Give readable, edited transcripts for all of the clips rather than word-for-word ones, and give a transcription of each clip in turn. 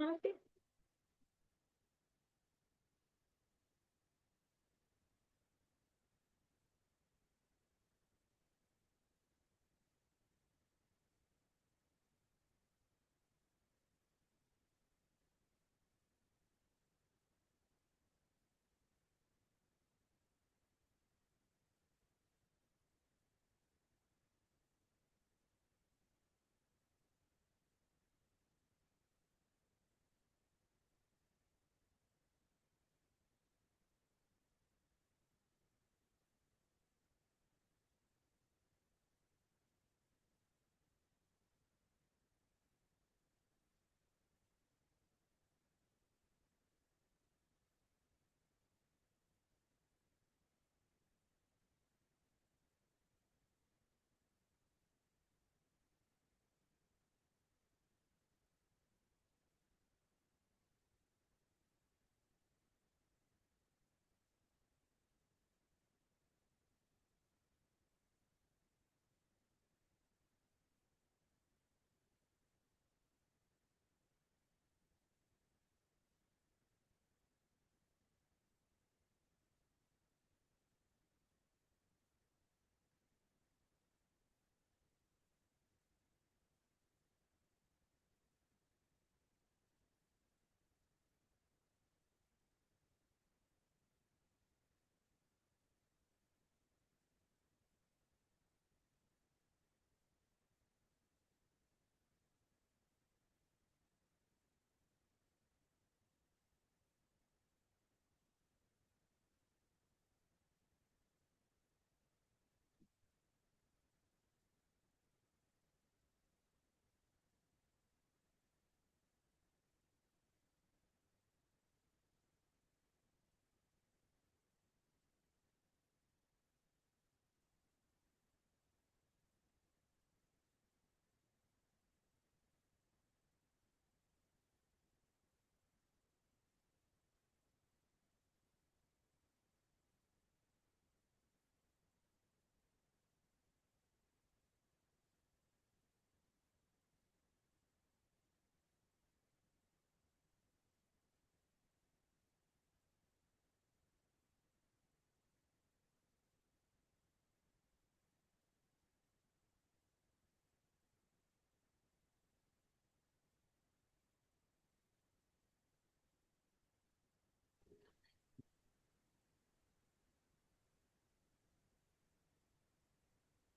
Oke.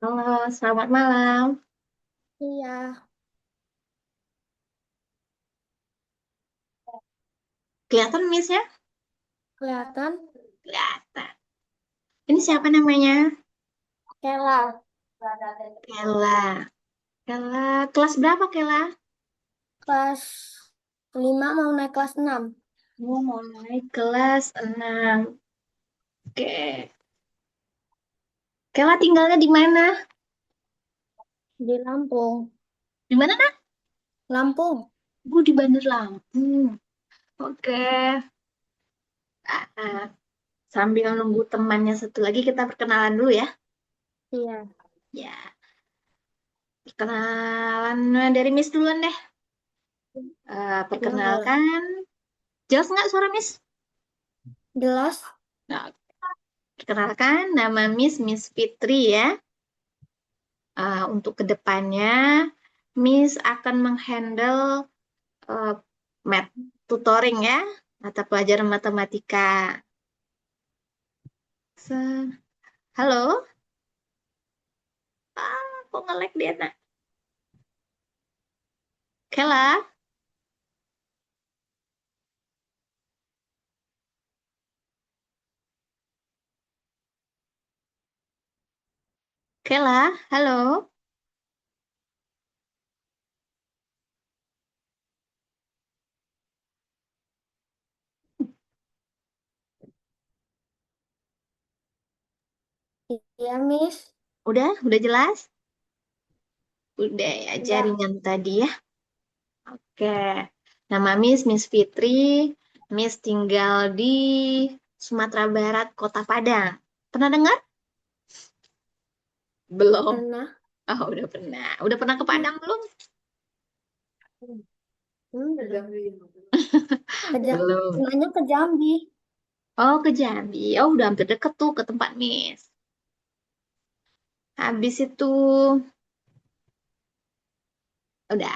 Halo, selamat malam. Iya, Kelihatan Miss-nya? kelihatan. Kelihatan. Ini siapa namanya? Kela, Kela. Kela, kelas berapa Kela? kelas 5 mau naik kelas 6 Oh, mau naik kelas 6. Oke. Kela tinggalnya di mana? di Lampung. Di mana, Nak? Lampung, Gue di Bandar Lampung. Oke. Ah, sambil nunggu temannya satu lagi, kita perkenalan dulu ya. iya. Ya, perkenalan dari Miss duluan deh. Boleh, boleh. Perkenalkan, jelas nggak suara Miss? Jelas? Nah, perkenalkan, nama Miss Fitri ya. Untuk kedepannya, Miss akan menghandle uh, math tutoring ya, mata pelajaran matematika. Halo? Kok nge-lag dia, nak? Kela? Kela? Halo? Iya, Miss. Udah jelas? Udah ya, Udah. jaringan tadi ya. Oke. Nama Miss Fitri. Miss tinggal di Sumatera Barat, Kota Padang. Pernah dengar? Belum. Pernah? Oh, udah pernah. Udah pernah ke Hmm. Padang belum? Ke Belum. Nanya ke Jambi. Oh, ke Jambi. Oh, udah hampir deket tuh ke tempat Miss. Habis itu udah,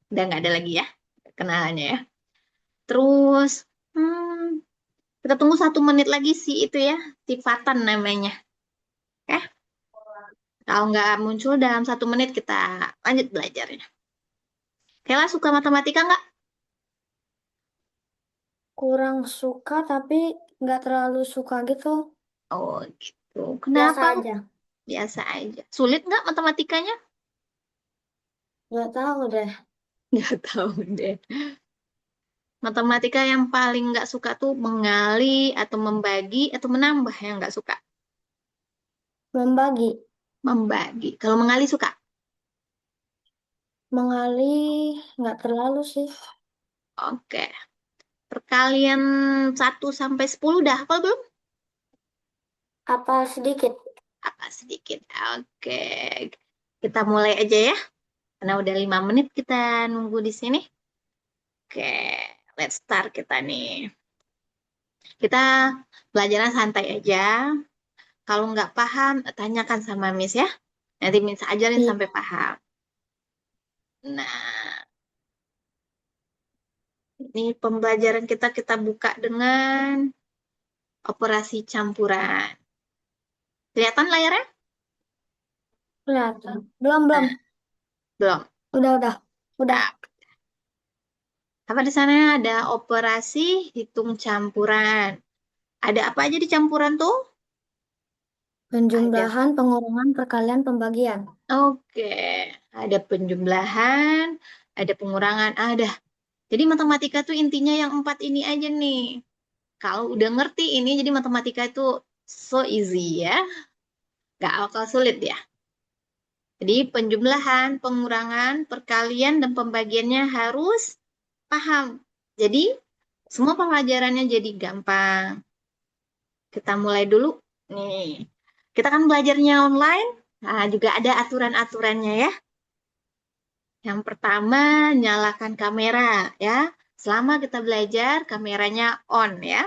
udah nggak ada lagi ya kenalannya ya. Terus, hmm, kita tunggu 1 menit lagi sih itu ya, si Fatan namanya. Eh, kalau nggak muncul dalam 1 menit kita lanjut belajarnya. Kayla suka matematika nggak? Kurang suka tapi nggak terlalu suka gitu. Oh gitu. Biasa Kenapa? aja. Biasa aja. Sulit nggak matematikanya? Nggak tahu deh. Nggak tahu deh. Matematika yang paling nggak suka tuh mengali atau membagi atau menambah yang nggak suka. Membagi. Membagi. Kalau mengali suka. Mengalih nggak terlalu sih. Oke. Perkalian 1 sampai 10 udah hafal belum? Apa sedikit? Apa sedikit. Oke. Kita mulai aja ya. Karena udah 5 menit kita nunggu di sini. Oke. Let's start kita nih. Kita belajarnya santai aja. Kalau nggak paham, tanyakan sama Miss ya. Nanti Miss ajarin Iya. sampai paham. Nah, ini pembelajaran kita buka dengan operasi campuran. Kelihatan layarnya? Kelihatan. Belum, belum. Nah, belum. Udah, udah. Udah. Ah, apa di sana ada operasi hitung campuran. Ada apa aja di campuran tuh? Ada. Penjumlahan, pengurangan, perkalian, pembagian. Oke, ada penjumlahan, ada pengurangan, ada. Jadi matematika tuh intinya yang 4 ini aja nih. Kalau udah ngerti ini, jadi matematika itu so easy ya. Gak bakal sulit ya. Jadi penjumlahan, pengurangan, perkalian, dan pembagiannya harus paham. Jadi semua pelajarannya jadi gampang. Kita mulai dulu. Nih, kita kan belajarnya online. Nah, juga ada aturan-aturannya ya. Yang pertama, nyalakan kamera ya. Selama kita belajar, kameranya on ya.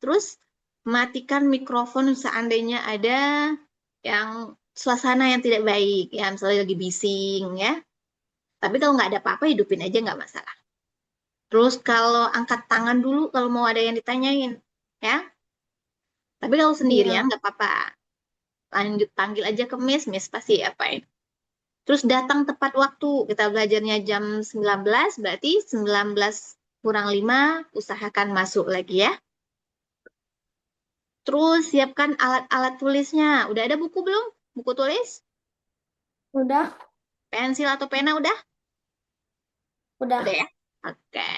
Terus matikan mikrofon seandainya ada yang suasana yang tidak baik ya, misalnya lagi bising ya. Tapi kalau nggak ada apa-apa, hidupin aja nggak masalah. Terus kalau angkat tangan dulu kalau mau ada yang ditanyain ya. Tapi kalau sendirian Iya. nggak apa-apa. Lanjut panggil aja ke Miss, Miss pasti apain. Terus datang tepat waktu. Kita belajarnya jam 19, berarti 19 kurang 5 usahakan masuk lagi ya. Terus siapkan alat-alat tulisnya. Udah ada buku belum? Buku tulis? Udah, Pensil atau pena udah? Udah udah. ya? Oke.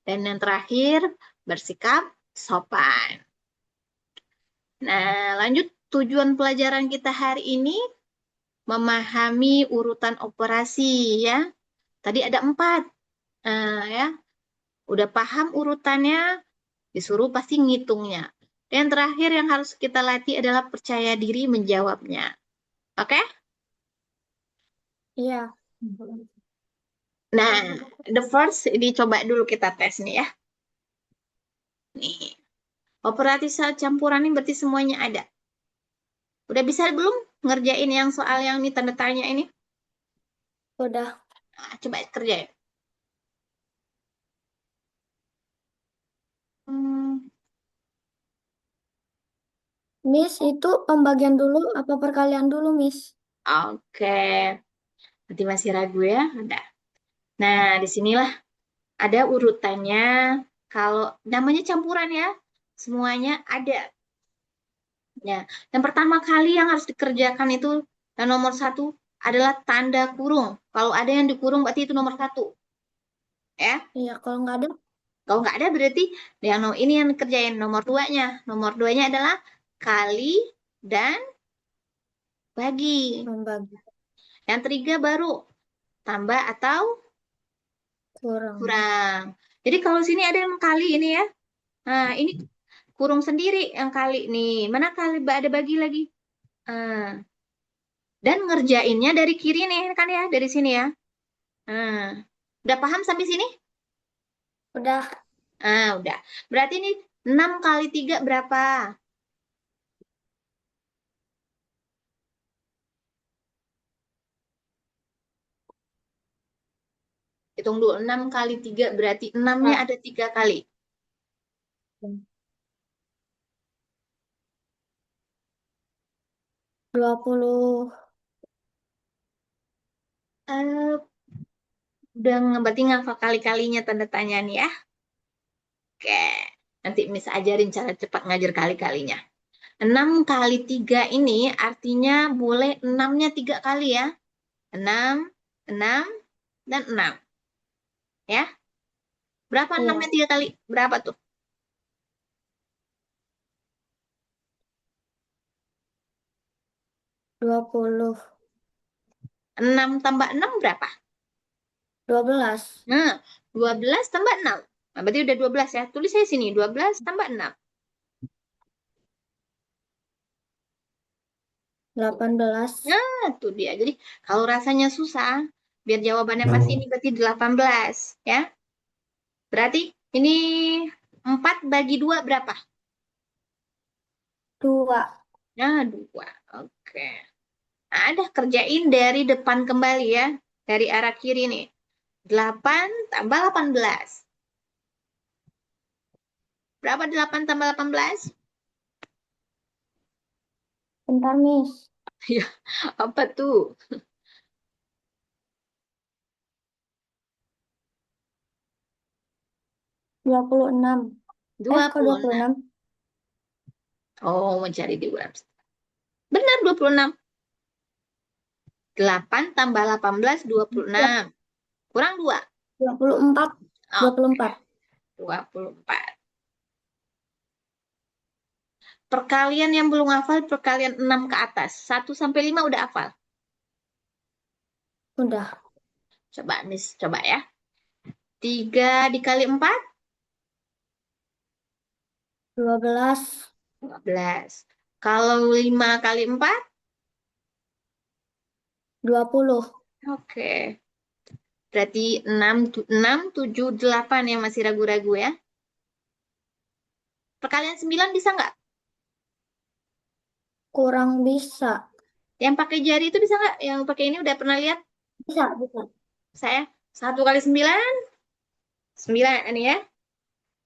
Dan yang terakhir, bersikap sopan. Nah, lanjut tujuan pelajaran kita hari ini, memahami urutan operasi ya. Tadi ada 4. Ya, udah paham urutannya, disuruh pasti ngitungnya. Dan terakhir yang harus kita latih adalah percaya diri menjawabnya. Oke? Iya. Nah, the first, ini coba dulu kita tes nih ya. Nih, operasi sel campuran ini berarti semuanya ada. Udah bisa belum ngerjain yang soal yang ini tanda tanya ini? Udah. Nah, coba kerjain. Hmm, Miss, itu pembagian dulu apa perkalian dulu, Miss? oke. Nanti masih ragu ya? Udah. Nah, disinilah ada urutannya. Kalau namanya campuran ya, semuanya ada. Ya, yang pertama kali yang harus dikerjakan itu yang nomor 1 adalah tanda kurung. Kalau ada yang dikurung berarti itu nomor 1. Ya, Iya, kalau nggak ada, kalau nggak ada berarti yang ini yang dikerjain nomor 2-nya. Nomor 2-nya adalah kali dan bagi. membagi. Yang ketiga baru tambah atau Kurang. kurang. Jadi kalau sini ada yang kali ini ya. Nah, ini kurung sendiri yang kali nih. Mana kali ada bagi lagi? Nah, dan ngerjainnya dari kiri nih kan ya, dari sini ya. Nah, Udah paham sampai sini? Udah. Udah. Berarti ini 6 kali 3 berapa? Hitung dulu, 6 kali 3 berarti 6-nya Ah, ada 3 kali. 20. Eh, udah berarti ngafal kali-kalinya tanda tanya nih ya. Oke. Nanti Miss ajarin cara cepat ngajar kali-kalinya. 6 kali 3 ini artinya boleh 6-nya 3 kali ya. 6, 6, dan 6. Ya. Berapa 6-nya Iya. 3 kali? Berapa tuh? 20. 6 tambah 6 berapa? 12. Nah, 12 tambah 6. Nah, berarti udah 12 ya. Tulis saya sini, 12 tambah 6. 18. Nah, tuh dia. Jadi, kalau rasanya susah, biar jawabannya pasti ini berarti 18. Ya. Berarti ini 4 bagi 2 berapa? 2. Nah, 2. Oke. Nah, ada kerjain dari depan kembali ya. Dari arah kiri nih. 8 tambah 18. Berapa 8 tambah 18? Bentar, Miss. Ya, apa tuh? 26. Kok 26. 26? Oh, mencari di web. Benar 26. 8 tambah 18, Ya, 26. Kurang 2. 24. Oke, 24. 24. Perkalian yang belum hafal, perkalian 6 ke atas. 1 sampai 5 udah hafal. Udah. Coba, Miss, coba ya. 3 dikali 4, 12. 12. Kalau 5 kali 4, 20. oke. Berarti 6, 7, 8 yang masih ragu-ragu ya. Perkalian 9 bisa nggak? Kurang bisa. Yang pakai jari itu bisa nggak? Yang pakai ini udah pernah lihat Bisa, bisa. saya? 1 kali 9, 9 ini ya.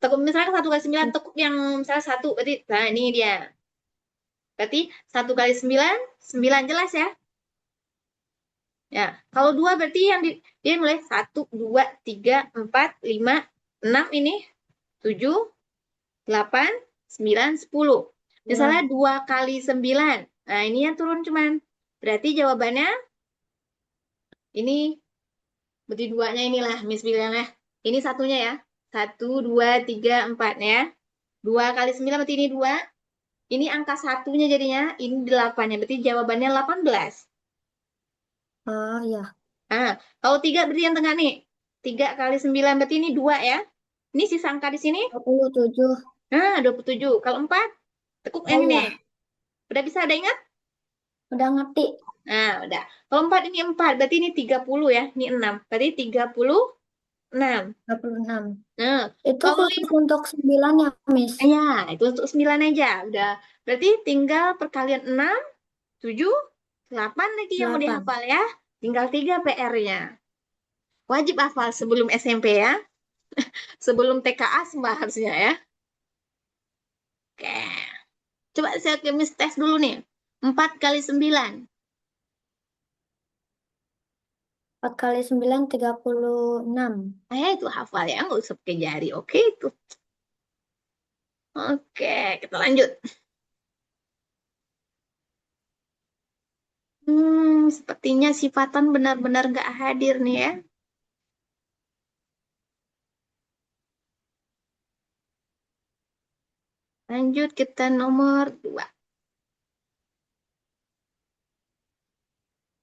Tekuk misalnya 1 kali 9, tekuk yang misalnya 1, berarti, nah ini dia. Berarti 1 kali 9, 9 jelas ya. Ya, kalau 2 berarti yang dia mulai 1, 2, 3, 4, 5, 6 ini, 7, 8, 9, 10. Misalnya Ya. 2 kali 9. Nah, ini yang turun cuman. Berarti jawabannya ini, berarti duanya inilah, Miss bilangnya. Ini satunya ya. 1, 2, 3, 4 ya. 2 kali 9 berarti ini 2. Ini angka satunya jadinya, ini 8 ya. Berarti jawabannya 18. Ah, ya. Nah, kalau 3 berarti yang tengah nih. 3 kali 9 berarti ini 2 ya. Ini sisa angka di sini. 27. Nah, 27. Kalau 4, tekuk Oh yang ini. ya, Udah bisa ada ingat? udah ngerti. Nah, udah. Kalau 4 ini 4, berarti ini 30 ya. Ini 6. Berarti 36. 26. Nah, Itu kalau khusus untuk 9 ya, Miss? ya, itu untuk 9 aja. Udah. Berarti tinggal perkalian 6, 7, 8 lagi yang mau 8. dihafal ya. Tinggal 3 PR-nya. Wajib hafal sebelum SMP ya. Sebelum TKA sembah harusnya ya. Oke. Coba saya ke Miss tes dulu nih. 4 kali 9. 4 kali 9, 36. Itu hafal ya. Nggak usah pakai jari. Oke itu. Oke, kita lanjut. Sepertinya sifatan benar-benar nggak hadir nih ya. Lanjut kita nomor 2.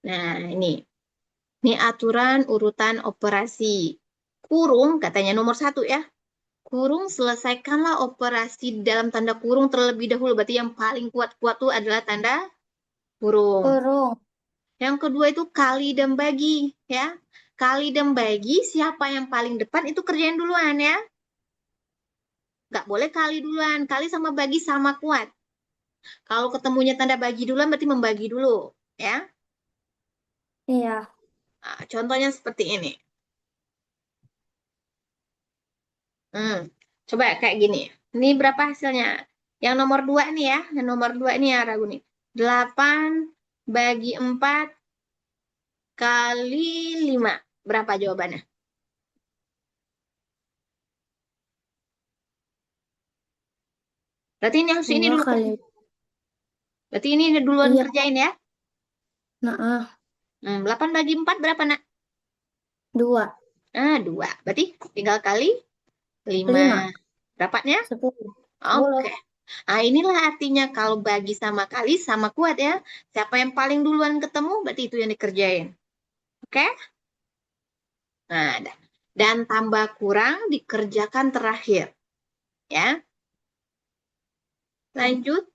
Nah, ini. Ini aturan urutan operasi. Kurung, katanya nomor 1 ya. Kurung, selesaikanlah operasi dalam tanda kurung terlebih dahulu. Berarti yang paling kuat-kuat tuh adalah tanda kurung. Kurung. Yang kedua itu kali dan bagi, ya. kali dan bagi, siapa yang paling depan itu kerjain duluan ya. Nggak boleh kali duluan. Kali sama bagi sama kuat. Kalau ketemunya tanda bagi duluan berarti membagi dulu. Ya. Iya. Nah, contohnya seperti ini. Hmm, coba kayak gini. Ini berapa hasilnya? Yang nomor 2 nih ya. Yang nomor 2 ini ya ragu nih. 8 bagi 4 kali 5. Berapa jawabannya? Berarti ini 2 dulu. kali. Berarti ini duluan Iya. kerjain ya. Nah, 8 bagi 4 berapa nak? 2. 2. Berarti tinggal kali 5. 5. Berapanya? 10. 10. Oke. Nah, inilah artinya kalau bagi sama kali sama kuat ya. Siapa yang paling duluan ketemu, berarti itu yang dikerjain. Oke? Nah, dan tambah kurang dikerjakan terakhir. Ya, lanjut.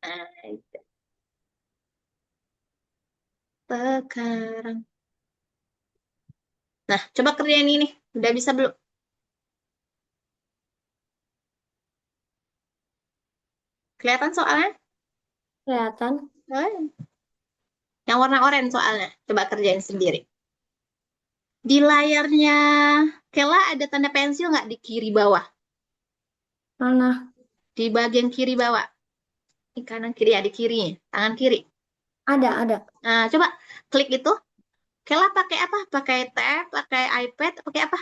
Nah, sekarang. Nah, coba kerjain ini. Udah bisa belum? Kelihatan soalnya? Kelihatan. Oh, yang warna oranye soalnya. Coba kerjain sendiri. Di layarnya Kela ada tanda pensil nggak di kiri bawah? Mana? Di bagian kiri bawah. Di kanan kiri ya, di kirinya. Tangan kiri. Ada. Nah, coba klik itu. Kela pakai apa? Pakai tab, pakai iPad, pakai apa?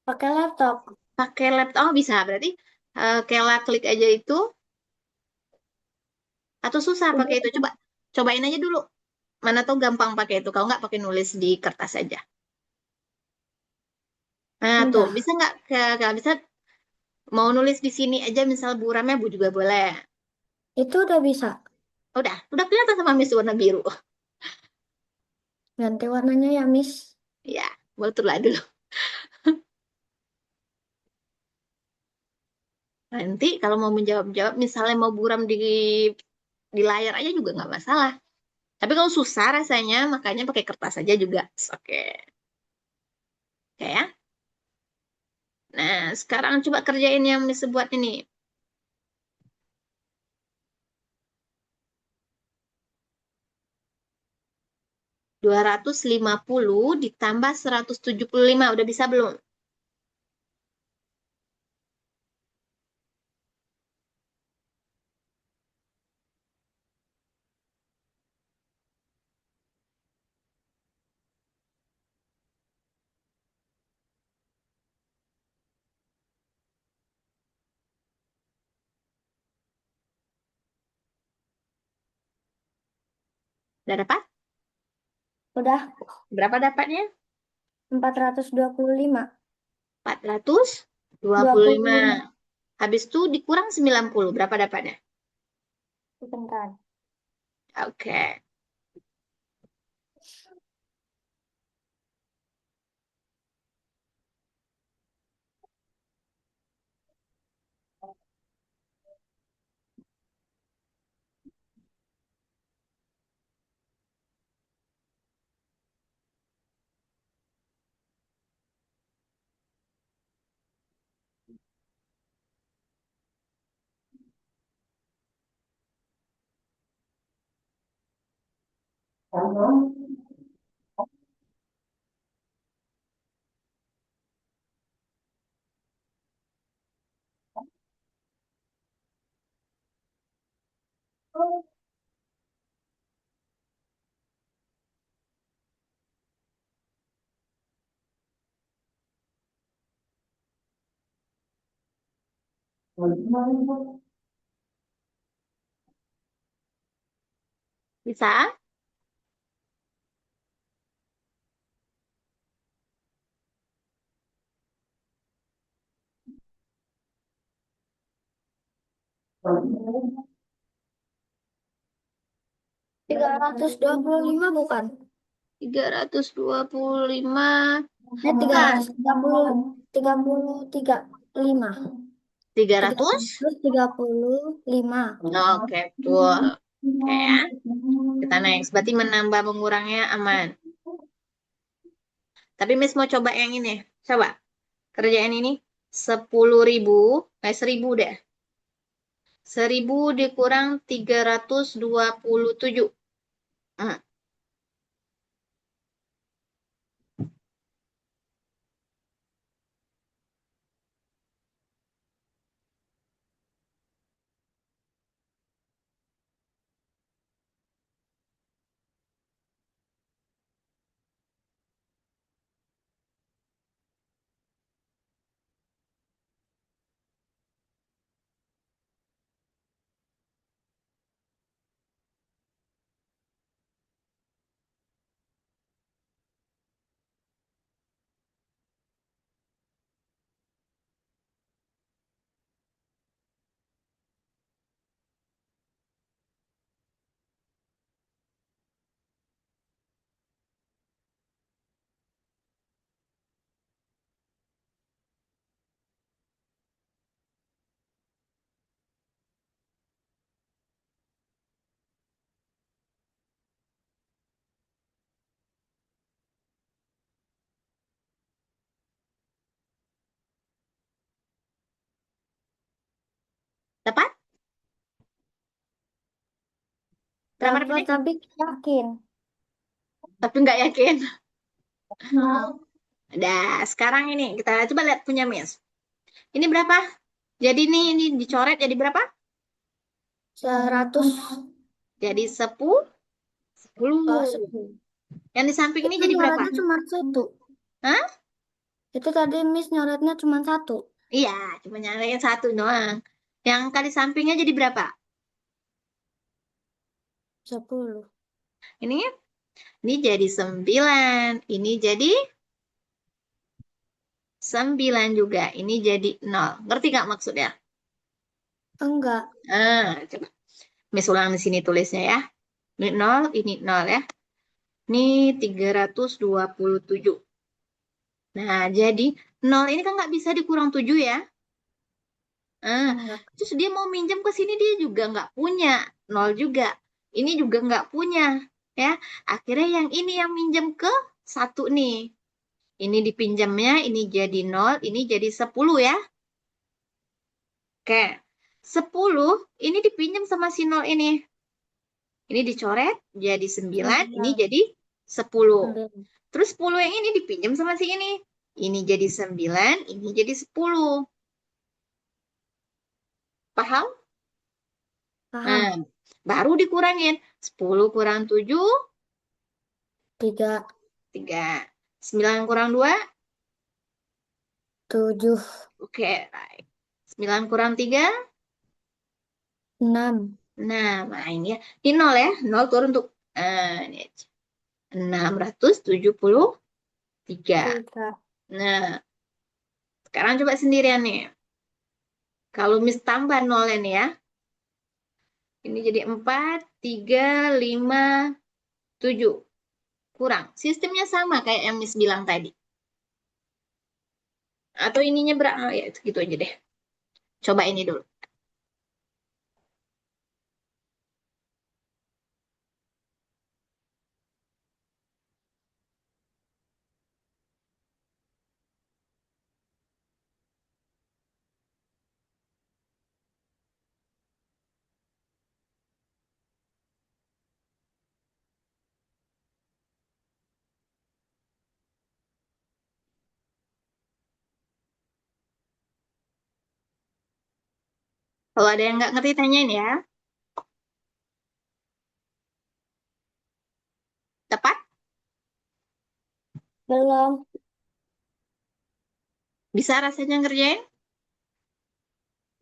Pakai laptop. Pakai laptop. Oh, bisa. Berarti Kela klik aja itu. Atau susah pakai itu. Udah. Cobain aja dulu. Mana tuh gampang pakai itu. Kalau nggak pakai nulis di kertas aja. Nah, tuh. Udah. Bisa nggak? Kalau bisa mau nulis di sini aja misal buramnya bu juga boleh. Itu udah bisa. Udah kelihatan sama Miss warna biru. Ganti warnanya ya, Miss. Ya, lah dulu. Nanti kalau mau menjawab-jawab, misalnya mau buram di layar aja juga nggak masalah. Tapi kalau susah rasanya, makanya pakai kertas aja juga. Oke. Oke ya. Nah, sekarang coba kerjain yang Miss buat ini. 250 ditambah 175. Udah bisa belum? Udah dapat? Udah. Berapa dapatnya? 425. 425. 25. Habis itu dikurang 90. Berapa dapatnya? Sebentar. Oke. Bisa? 325 bukan? 325. Eh, Bukan. 330, 33, 5. tiga 300? ratus tiga puluh lima. Oke, betul. Oke ya. Kita next. Berarti menambah mengurangnya aman. Tapi Miss mau coba yang ini. Coba. Kerjaan ini 10.000. 1.000 deh. 1.000 dikurang 327. Hmm, Dapat? Berapa Dapat dapetnya? tapi yakin. Tapi nggak yakin. Nah, Nah, sekarang ini kita coba lihat punya Miss. Ini berapa? Jadi ini dicoret jadi berapa? 100 Jadi 10. 10. 10. Yang di samping ini Itu jadi berapa? nyoretnya cuma satu. Hah? Itu tadi Miss nyoretnya cuma satu. Iya, cuma nyalain satu doang. Yang kali sampingnya jadi berapa? 10. Ini jadi 9. Ini jadi 9 juga. Ini jadi 0. Ngerti nggak maksudnya? Enggak. Coba. Miss ulang di sini tulisnya ya. Ini 0 ya. Ini 327. Nah, jadi 0 ini kan nggak bisa dikurang 7 ya. Ah, Enggak. terus dia mau minjem ke sini dia juga nggak punya. 0 juga. Ini juga nggak punya. Ya, akhirnya yang ini yang minjem ke satu nih. Ini dipinjamnya, ini jadi 0, ini jadi 10 ya. Oke. 10 ini dipinjam sama si 0 ini. Ini dicoret jadi 9, ini 9. jadi 10. 9. Terus 10 yang ini dipinjam sama si ini. Ini jadi 9, ini jadi 10. Paham? Nah, Paham? baru dikurangin. 10 kurang 7, 3. 3. 9 kurang 2, 7. oke. Right. 9 kurang 3, 6. nah ini ya. Ini 0 ya. 0 turun untuk ini aja. 673. 3. Nah, sekarang coba sendirian nih. Kalau Miss tambah 0 ini ya. Ini jadi 4, 3, 5, 7. Kurang. Sistemnya sama kayak yang Miss bilang tadi. Atau ininya berapa? Ya, gitu aja deh. Coba ini dulu. Kalau ada yang nggak ngerti, tanyain ya. Tepat? Belum. Bisa rasanya ngerjain?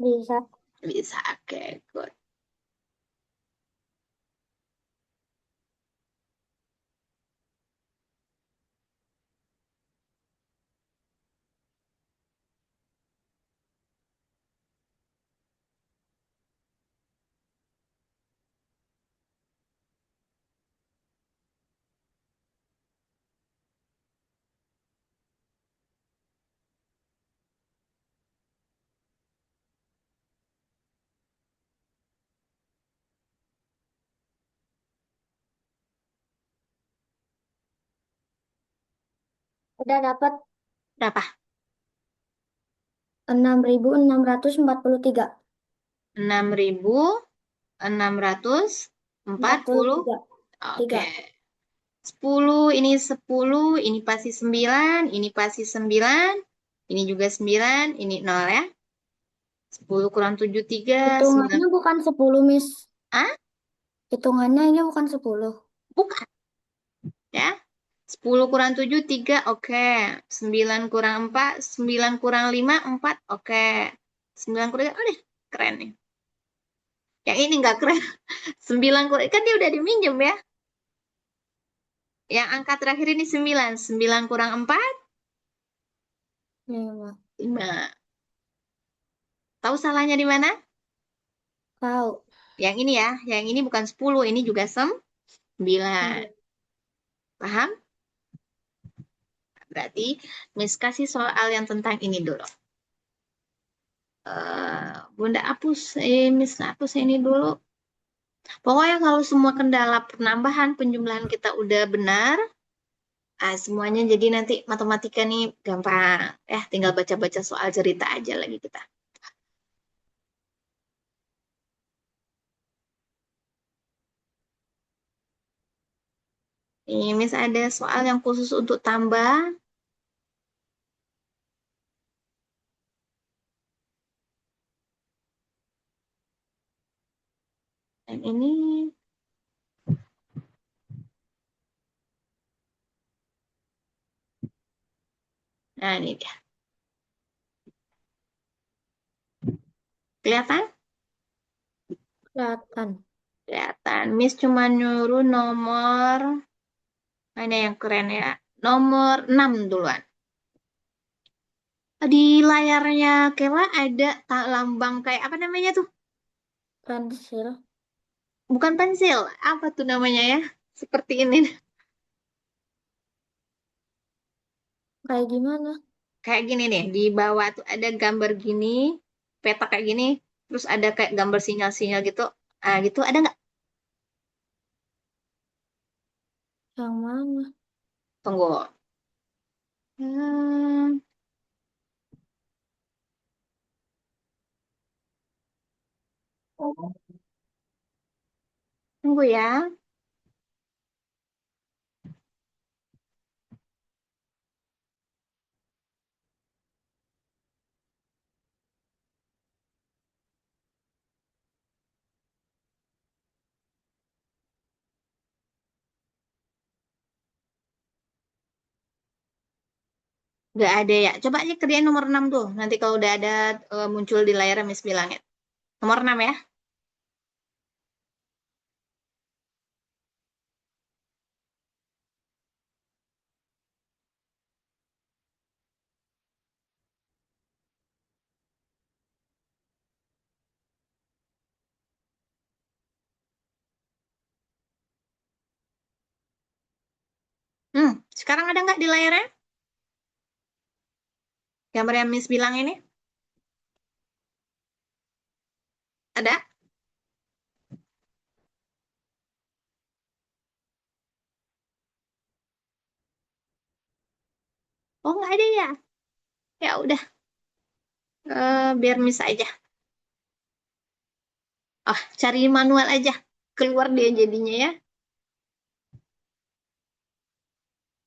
Bisa. Bisa. Oke, good. Udah dapat Berapa? 6.643. 6.640. 43. Oke. 3. 10, ini 10, ini pasti 9, ini pasti 9, ini juga 9, ini 0 ya. 10 kurang 7, 3, 9. Hitungannya bukan 10, Miss. Ah, Hitungannya ini bukan 10. bukan ya. 10 kurang 7, 3, oke. 9 kurang 4, 9 kurang 5, 4, oke. 9 kurang 3, deh, keren nih. Yang ini nggak keren. 9 kurang, kan dia udah diminjem ya. Yang angka terakhir ini 9. 9 kurang 4, Lima. 5. Tahu salahnya di mana? Tahu. Yang ini ya, yang ini bukan 10, ini juga 9. 9. Paham? Berarti Miss kasih soal yang tentang ini dulu. Bunda hapus, Miss hapus ini dulu. Pokoknya kalau semua kendala penambahan penjumlahan kita udah benar, semuanya jadi nanti matematika nih gampang. Tinggal baca-baca soal cerita aja lagi kita. Nih, Miss ada soal yang khusus untuk tambah. Dan ini, nah ini dia. Kelihatan? Kelihatan. Kelihatan. Miss cuma nyuruh nomor, ini yang keren ya. Nomor 6 duluan. Di layarnya Kela ada lambang kayak apa namanya tuh? Pensil. Bukan pensil, apa tuh namanya ya? Seperti ini. Kayak gimana? Kayak gini nih, di bawah tuh ada gambar gini, peta kayak gini, terus ada kayak gambar sinyal-sinyal gitu. Gitu ada nggak? Yang mana? Tunggu. Hmm, tunggu ya. Nggak ada ya. Coba aja kerjain nomor 6 tuh. Nanti kalau udah ada muncul di layar Miss bilangin. Nomor 6 ya. Sekarang ada nggak di layarnya? Gambar yang Miss bilang ini? Ada? Oh, nggak ada ya. Ya udah, biar Miss aja. Cari manual aja. Keluar dia jadinya ya.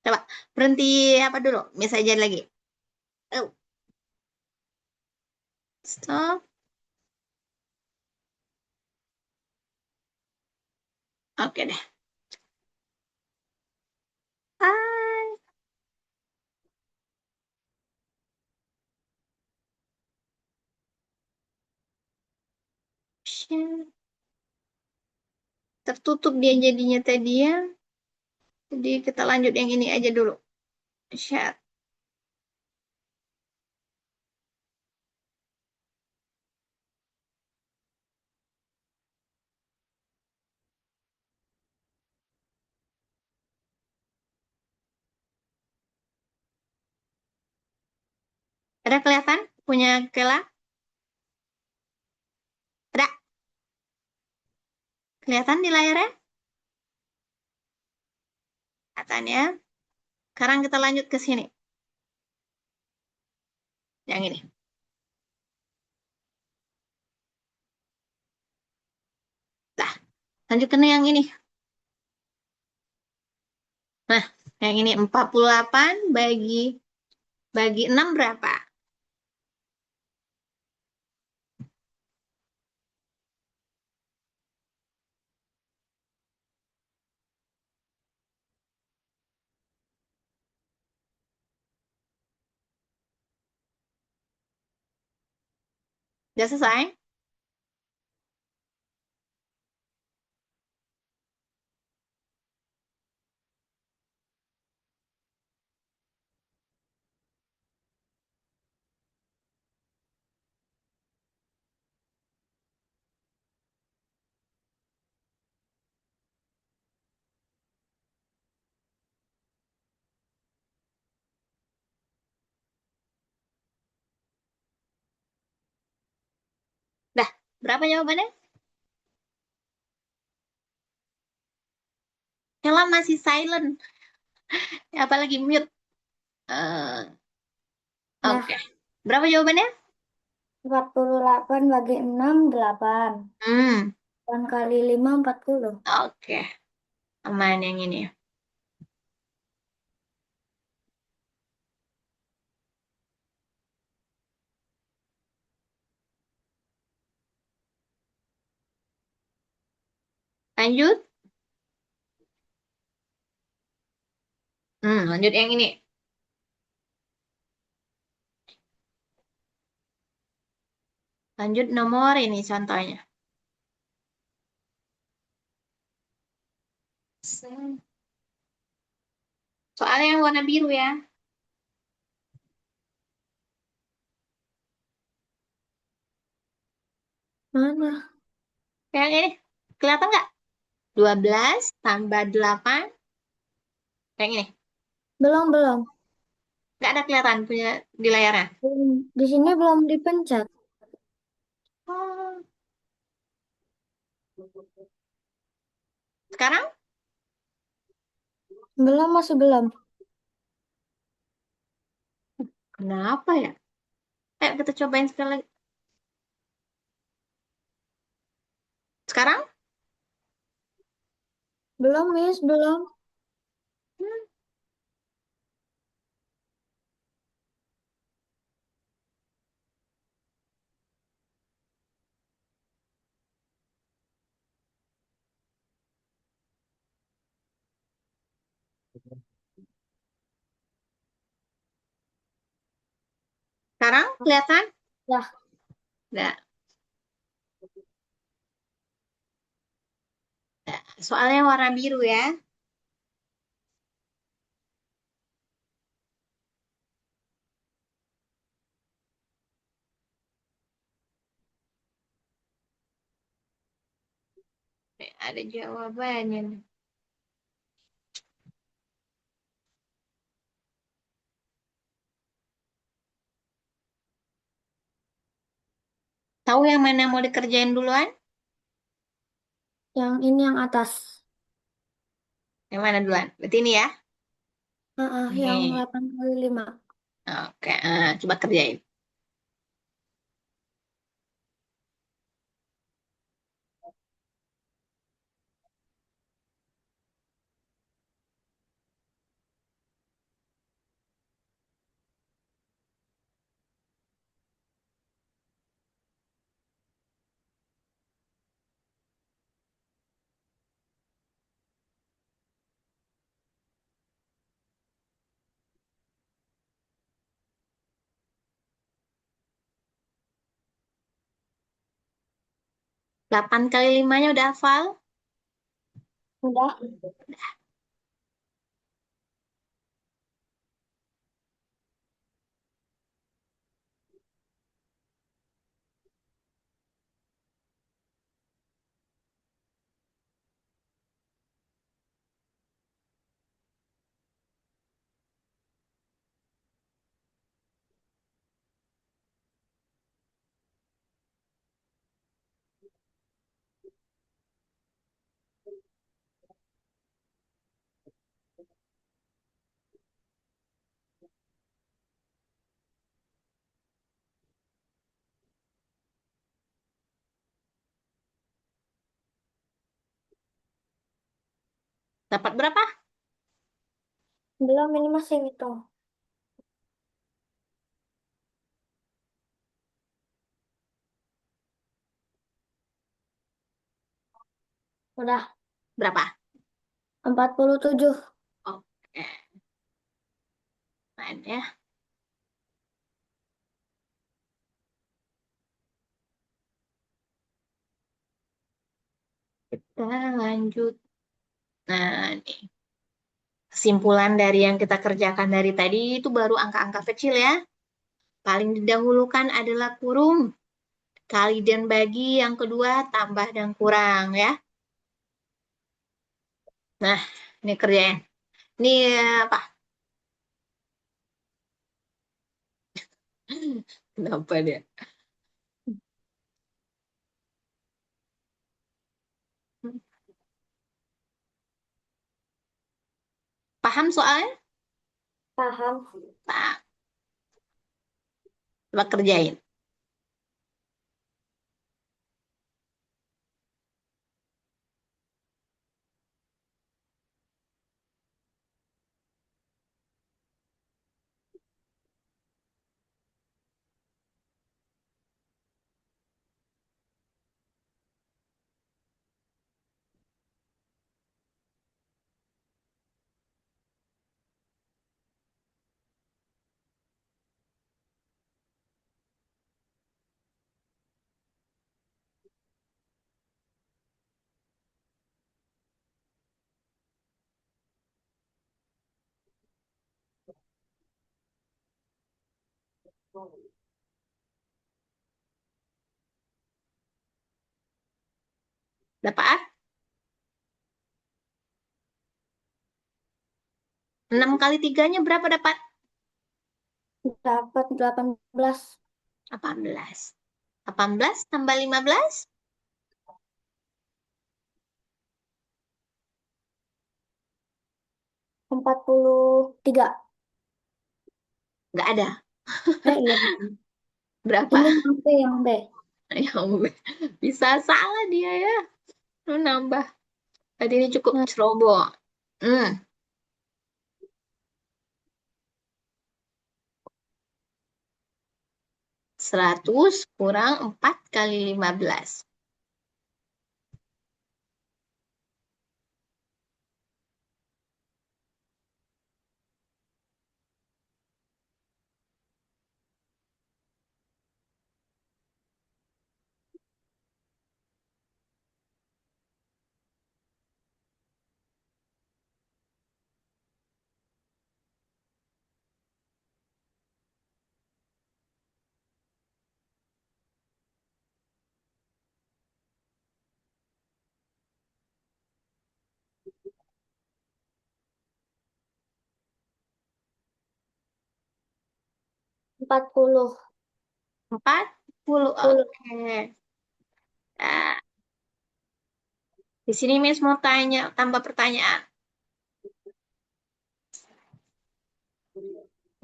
Coba berhenti apa dulu? Miss aja lagi. Oh, stop. Oke deh. Hai. Share. Tertutup dia jadinya tadi ya. Jadi kita lanjut yang ini aja dulu. Share. Ada kelihatan punya Kela? Ada kelihatan di layarnya? Kelihatan ya. Sekarang kita lanjut ke sini. Yang ini. Nah, lanjut ke yang ini. Nah, yang ini 48 bagi 6 berapa? Udah selesai? Dah, berapa jawabannya? Ella masih silent. Apalagi mute. Oke. Dah, Berapa jawabannya? 48 bagi 6 8. Hmm, 8 kali 5 40. oke. Aman yang ini. Lanjut. Lanjut yang ini. Lanjut nomor ini contohnya. Soalnya yang warna biru ya. Mana? Yang ini. Kelihatan nggak? 12 tambah 8. Yang ini. Belum, belum. Nggak ada kelihatan punya di layarnya. Di sini belum dipencet. Oh, sekarang Belum, masih belum. kenapa ya? Ayo kita cobain sekali lagi. Sekarang? Belum, Miss, belum. Hmm, sekarang kelihatan? Ya, Nggak. Nggak. Soalnya warna biru ya. Ada jawabannya nih. Tahu yang mana mau dikerjain duluan? yang ini yang atas. Yang mana duluan? Berarti ini ya. Yang Nih. 8 kali 5. Oke, coba kerjain. 8 kali 5-nya udah hafal? Udah. Dapat berapa? Belum, ini masih ngitung. Udah, Berapa? 47. Oke, main ya. Kita lanjut. Nah, nih. Kesimpulan dari yang kita kerjakan dari tadi itu baru angka-angka kecil ya. Paling didahulukan adalah kurung, kali dan bagi, yang kedua tambah dan kurang ya. Nah, ini kerjain. Ini apa? Kenapa dia? Paham soalnya? Paham. Pak, coba kerjain. Dapat? 6 kali tiganya berapa dapat? Dapat 18. 18. 18 tambah 15? 43. Nggak ada. Iya. Berapa? Ini yang B, yang B. Ya ampun. Bisa salah dia ya. Lu nambah. Tadi ini cukup Nah, ceroboh. Hmm, 100 kurang 4 kali 15. 40. 40. Oke. Nah, di sini Miss mau tanya, tambah pertanyaan.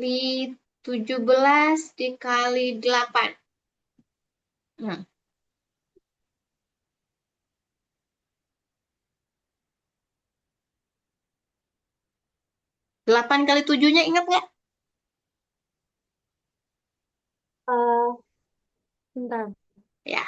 Di 17 dikali 8. Hmm. 8 kali 7-nya ingat nggak? Eh, bentar. Ya,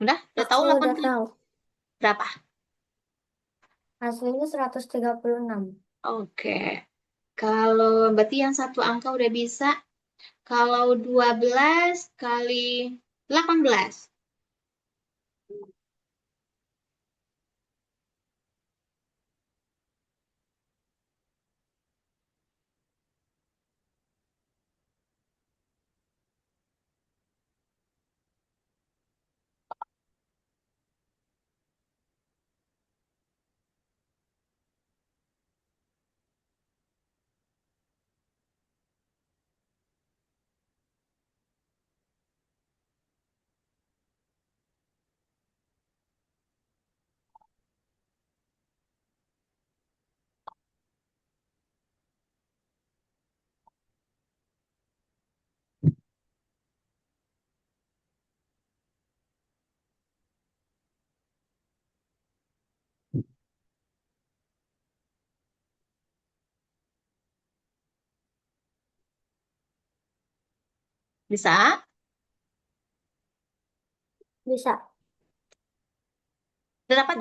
udah tahu Aku 8 udah kali tahu. berapa? Hasilnya 136. Oke. Kalau berarti yang satu angka udah bisa. Kalau 12 kali 18. Bisa? Bisa. Udah dapat?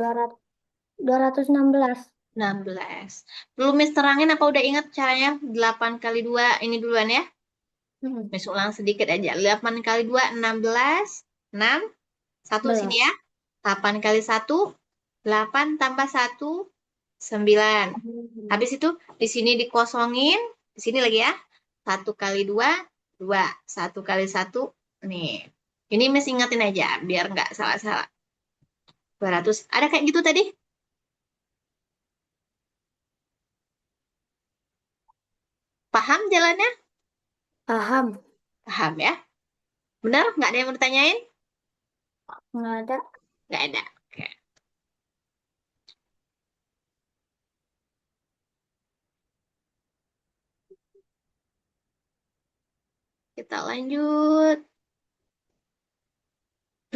200, 216. 16. Belum Miss terangin apa udah ingat caranya? 8 kali 2 ini duluan ya. Hmm. Miss ulang sedikit aja. 8 kali 2 16. 6. Satu sini 11. ya. 8 kali 1. 8 tambah 1. 9. Habis itu di sini dikosongin. Di sini lagi ya. 1 kali 2. 2. 1 kali 1. Nih. Ini Miss ingetin aja biar nggak salah-salah. 200. Ada kayak gitu tadi? Paham jalannya? Paham. Paham ya? Benar? Nggak ada yang mau ditanyain? Nggak ada. Nggak ada. Oke. Kita lanjut.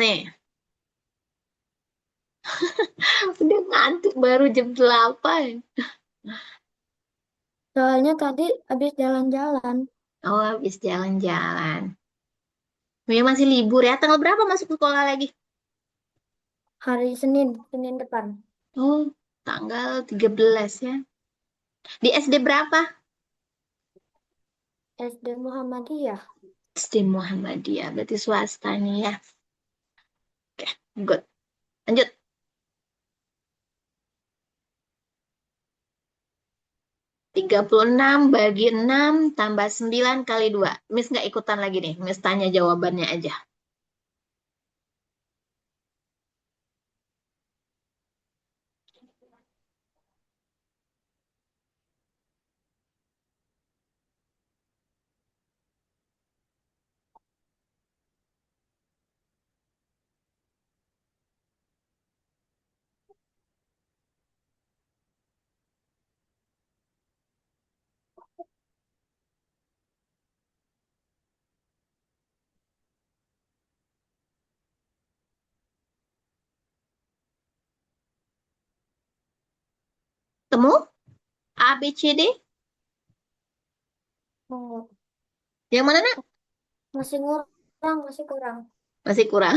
Nih, udah ngantuk baru jam 8. Soalnya tadi habis jalan-jalan. Oh, habis jalan-jalan. Memang masih libur ya. Tanggal berapa masuk sekolah lagi? Hari Senin, Senin depan. Oh, tanggal 13 ya. Di SD berapa? SD Muhammadiyah. SD Muhammadiyah. Berarti swasta nih ya. Oke, good. Lanjut. 36 bagi 6 tambah 9 kali 2. Miss nggak ikutan lagi nih. Miss tanya jawabannya aja. Temu? A, B, C, D? Oh, Yang mana, nak? masih kurang, masih kurang. Masih kurang.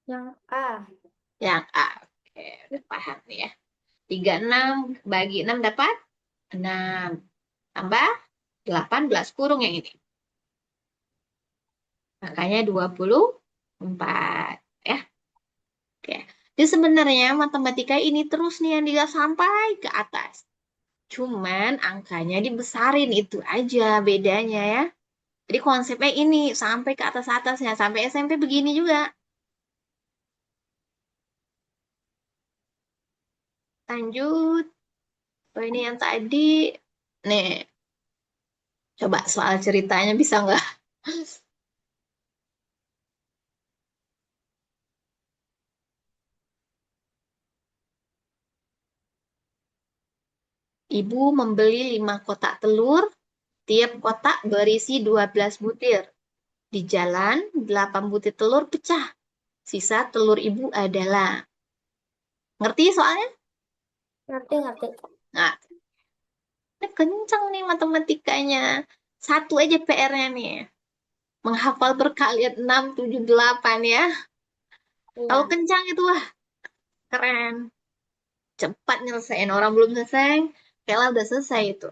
Yang A. Yang A. Oke, udah paham nih ya. 36 bagi 6 dapat 6. Tambah 18 kurung yang ini. Makanya 24. Ya, oke. Jadi sebenarnya matematika ini terus nih yang dia sampai ke atas. Cuman angkanya dibesarin itu aja bedanya ya. Jadi konsepnya ini sampai ke atas-atasnya. Sampai SMP begini juga. Lanjut. Oh, ini yang tadi. Nih, coba soal ceritanya bisa nggak? Ibu membeli 5 kotak telur, tiap kotak berisi 12 butir. Di jalan, 8 butir telur pecah. Sisa telur ibu adalah. Ngerti soalnya? Ngerti, ngerti. Nah, ini kencang nih matematikanya. Satu aja PR-nya nih. Menghafal perkalian 6, 7, 8 ya. Kalau Iya. kencang itu wah keren. Cepat nyelesain. Orang belum selesai, Kela udah selesai itu.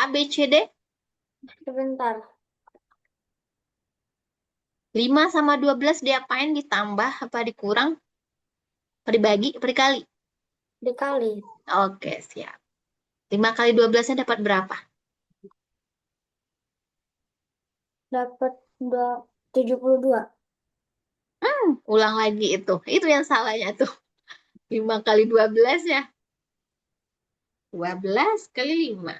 A, B, C, D. Sebentar. 5 sama 12 diapain? Ditambah apa dikurang? Apa dibagi? Apa dikali? Dikali. Oke, siap. 5 kali 12-nya dapat berapa? Dapat 72. Ulang lagi itu. Itu yang salahnya tuh. 5 kali 12 ya. 12 kali 5.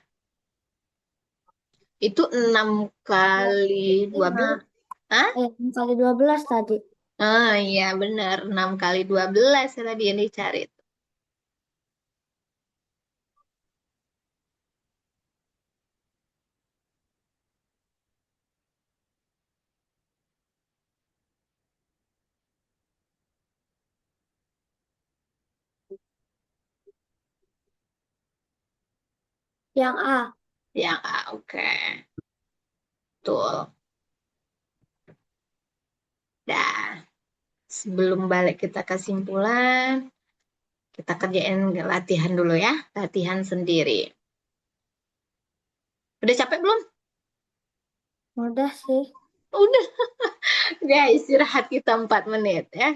Itu 6 kali 12. 5. Hah? 6 kali 12 tadi. Ah, iya benar. 6 kali 12 ya tadi yang dicari. Yang A. Yang A, oke. Betul. Dah. Sebelum balik kita kesimpulan, kita kerjain latihan dulu ya. Latihan sendiri. Udah capek belum? Mudah sih. Udah. Ya, istirahat kita 4 menit ya.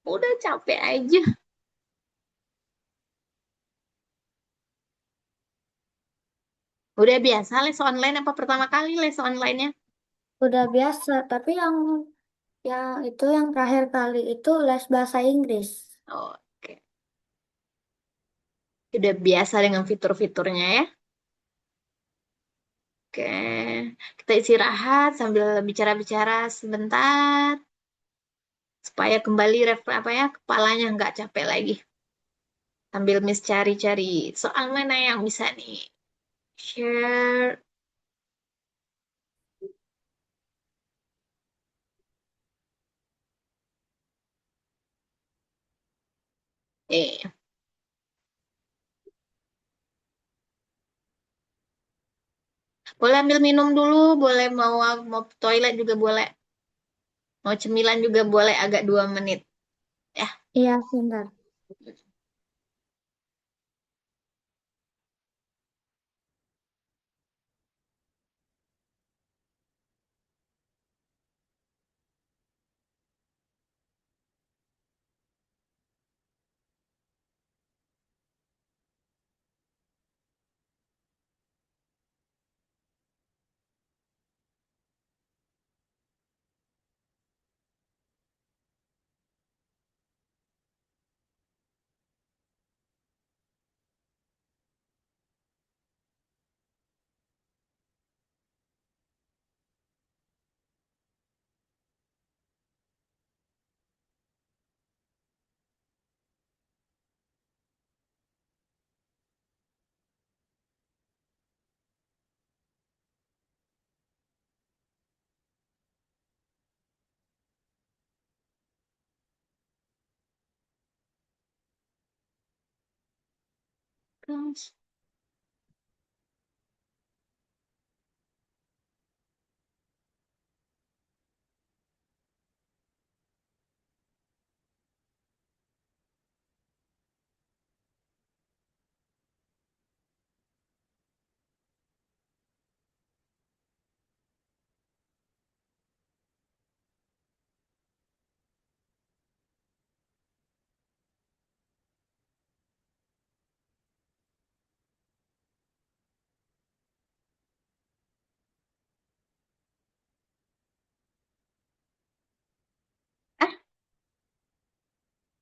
Udah capek aja. Udah biasa les online apa pertama kali les online-nya? Udah biasa. Tapi yang itu yang terakhir kali itu les bahasa Inggris. Oke. Udah biasa dengan fitur-fiturnya ya. Oke. Kita istirahat sambil bicara-bicara sebentar supaya kembali apa ya, kepalanya nggak capek lagi. Sambil Miss cari-cari soal mana yang bisa nih. Share. Eh, boleh ambil minum dulu, boleh mau toilet juga boleh. Mau cemilan juga boleh agak 2 menit. Ya. Iya, bentar. Terus,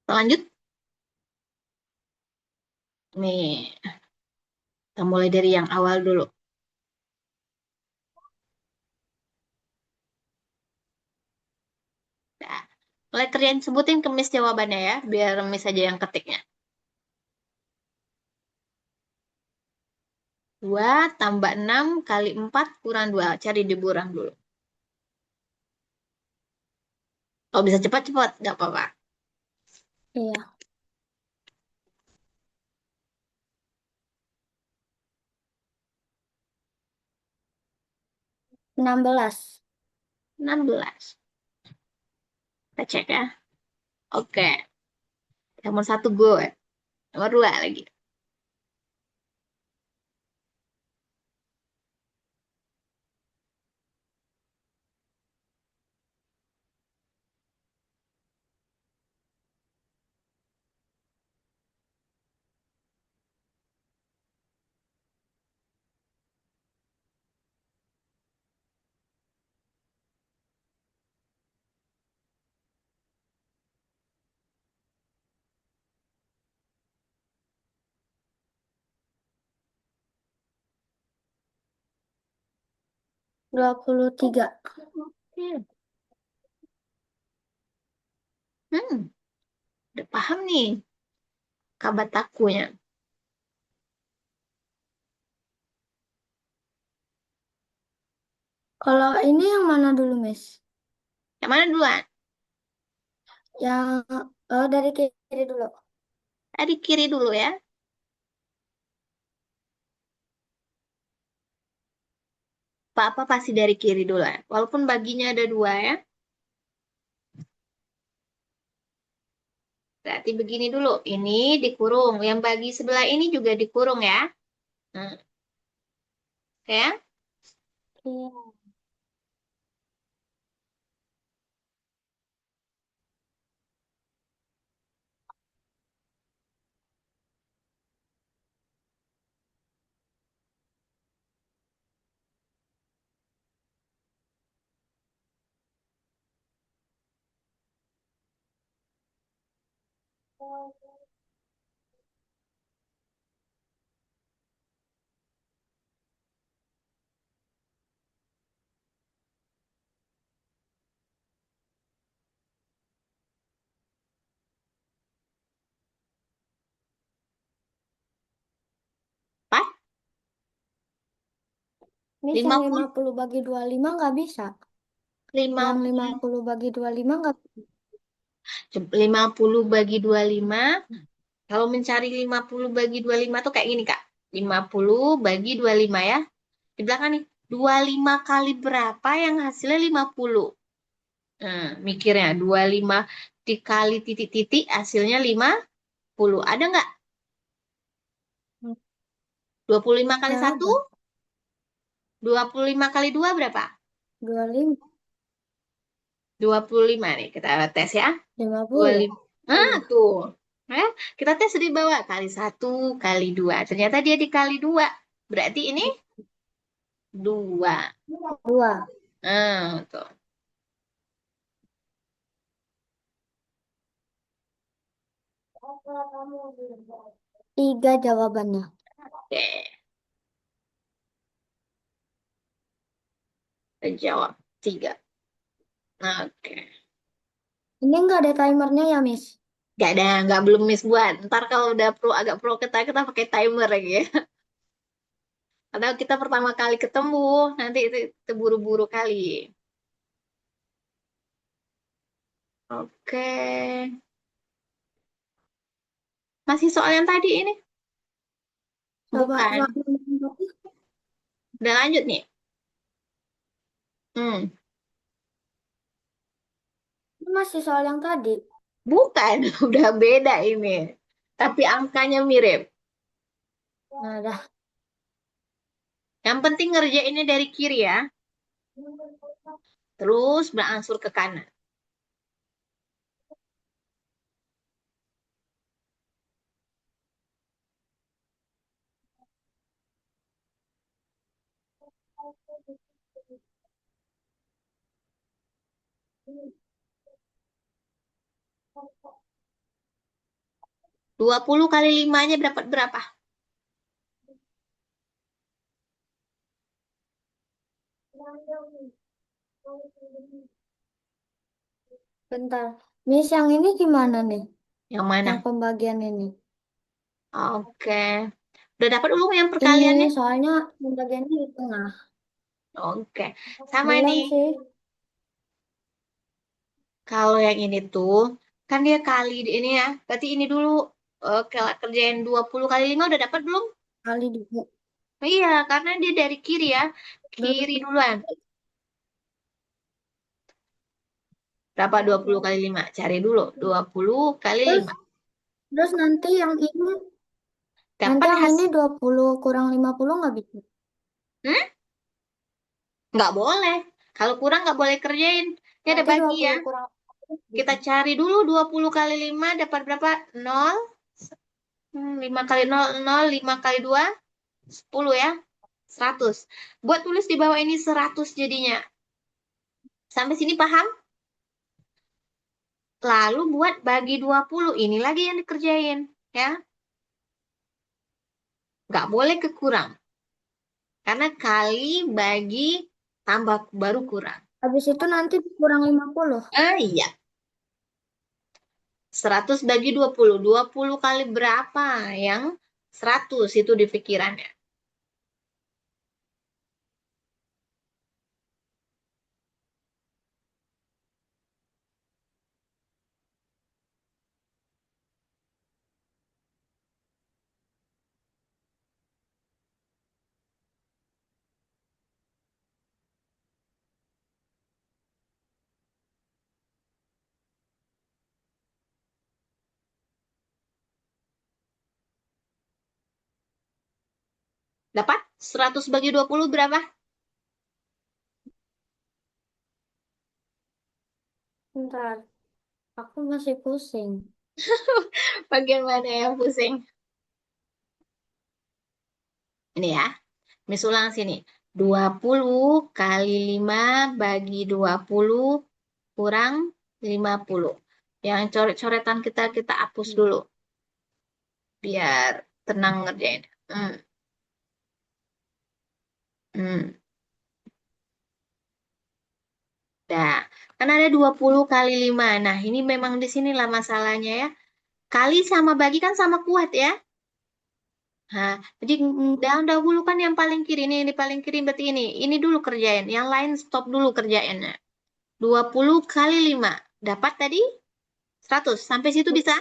lanjut. Nih, kita mulai dari yang awal dulu. Nah, mulai kerjain sebutin ke Miss jawabannya ya, biar Miss aja yang ketiknya. 2 tambah 6 kali 4 kurang 2. Cari diburang dulu. Kalau bisa cepat-cepat, nggak apa-apa. Iya. 16. 16. Kita cek ya. Oke. Nomor 1 gue. Nomor 2 lagi. 23. Oke. Udah paham nih kabar takunya. Kalau ini yang mana dulu, Miss? Yang mana duluan? Yang dari kiri dulu. Tadi kiri dulu ya. Apa-apa pasti dari kiri dulu ya. Walaupun baginya ada dua ya. Berarti begini dulu. Ini dikurung. Yang bagi sebelah ini juga dikurung ya. Nah, oke ya. Iya. Pas. Miss, yang 50, 50 bagi 25 nggak bisa. 50, Nggak bisa. Yang 50, 50 bagi 25 nggak bisa. 50 bagi 25. Kalau mencari 50 bagi 25 tuh kayak gini, Kak. 50 bagi 25 ya. Di belakang nih. 25 kali berapa yang hasilnya 50? Nah, mikirnya 25 dikali titik-titik hasilnya 50. Ada nggak? 25 kali Nggak satu, ada. 25 kali 2 berapa? 25, 25 nih, kita tes ya. 50. 25. Ah, tuh. Eh, kita tes di bawah. Kali satu, kali 2. Ternyata dia dikali 2. Berarti ini 2. 2. Tuh. 3 jawabannya. Oke, kita jawab 3. Oke. Ini nggak ada timernya ya, Miss? Gak ada, nggak belum miss buat. Ntar kalau udah pro agak pro kita pakai timer lagi ya. Atau kita pertama kali ketemu, nanti itu buru-buru kali. Oke. Masih soal yang tadi ini? Coba Bukan. soal yang tadi. Udah lanjut nih. Hmm. Ini masih soal yang tadi. Bukan, udah beda ini. Tapi angkanya mirip. Nah, dah. Yang penting ngerjainnya dari kiri ya. Terus berangsur ke kanan. 20 kali 5-nya dapat berapa? Bentar. Miss, yang ini gimana nih? Yang mana? Yang pembagian ini. Oke. Udah dapat belum yang Ini perkaliannya? soalnya pembagiannya di tengah. Oke. Sama Belum nih. sih. Kalau yang ini tuh, kan dia kali ini ya. Berarti ini dulu kalau kerjain 20 kali 5 udah dapat belum? Kali 2. Iya, karena dia dari kiri ya. Kiri Belum. duluan. Berapa 20 kali 5? Cari dulu. 20 kali Terus, 5. terus nanti Dapat yang ini hasil. 20 kurang 50 nggak bisa. Hmm? Nggak boleh. Kalau kurang nggak boleh kerjain. Dia ada Berarti bagi ya. 20 kurang 50 Kita bisa. cari dulu 20 kali 5 dapat berapa? 0. 5 kali 0, 0. 5 kali 2, 10 ya. 100. Buat tulis di bawah ini 100 jadinya. Sampai sini paham? Lalu buat bagi 20. Ini lagi yang dikerjain. Ya. Nggak boleh kekurang. Karena kali bagi tambah baru kurang. Habis itu nanti kurang 50. Ah iya, 100 bagi 20. 20 kali berapa yang 100 itu di pikirannya. 'Dapat 100 bagi 20 berapa? Bentar, aku masih pusing. Bagian mana yang pusing? Ini ya, Miss ulang sini. 20 kali 5 bagi 20 kurang 50. Yang coret-coretan kita hapus dulu. Biar tenang ngerjain. Hmm, hmm. Nah, kan ada 20 kali 5. Nah, ini memang di sinilah masalahnya ya. Kali sama bagi kan sama kuat ya. Nah, jadi dahulu kan yang paling kiri ini, yang di paling kiri berarti ini. Ini dulu kerjain. Yang lain stop dulu kerjainnya. 20 kali 5. Dapat tadi 100. Sampai situ bisa?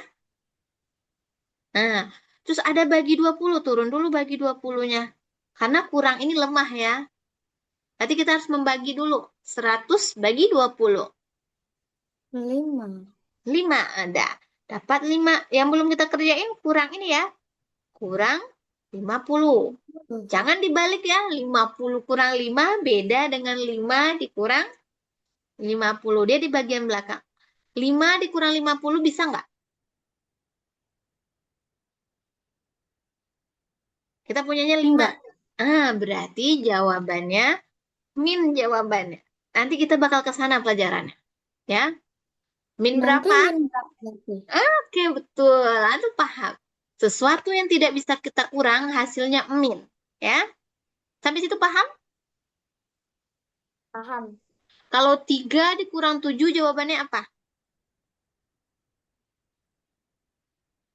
Nah, terus ada bagi 20. Turun dulu bagi 20-nya. Karena kurang ini lemah ya. Berarti kita harus membagi dulu. 100 bagi 20. 5. 5 ada. Dapat 5. Yang belum kita kerjain kurang ini ya. Kurang 50. Jangan dibalik ya. 50 kurang 5 beda dengan 5 dikurang 50. Dia di bagian belakang. 5 dikurang 50 bisa nggak? Kita punyanya 5. Enggak. Berarti jawabannya min jawabannya. Nanti kita bakal ke sana pelajarannya. Ya. Min Nanti berapa? min berapa nanti? Oke, betul. Itu paham. Sesuatu yang tidak bisa kita kurang hasilnya min. Ya. Sampai situ paham? Paham. Kalau 3 dikurang 7 jawabannya apa?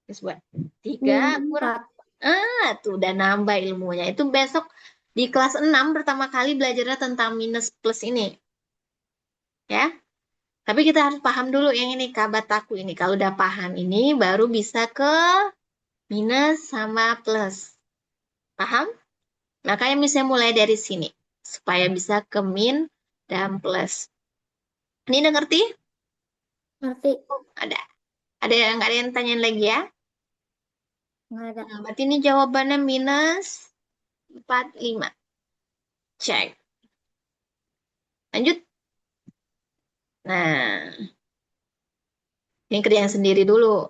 Terus buat 3 Min kurang. 4. Tuh udah nambah ilmunya. Itu besok di kelas 6 pertama kali belajarnya tentang minus plus ini. Ya. Tapi kita harus paham dulu yang ini kabataku ini. Kalau udah paham ini baru bisa ke minus sama plus. Paham? Makanya misalnya mulai dari sini. Supaya bisa ke min dan plus. Ini udah ngerti? Ngerti? Ada. Ada yang tanyain lagi ya? Nggak ada. Nah, berarti ini jawabannya minus 45. Cek. Lanjut. Nah, ini kerjaan sendiri dulu.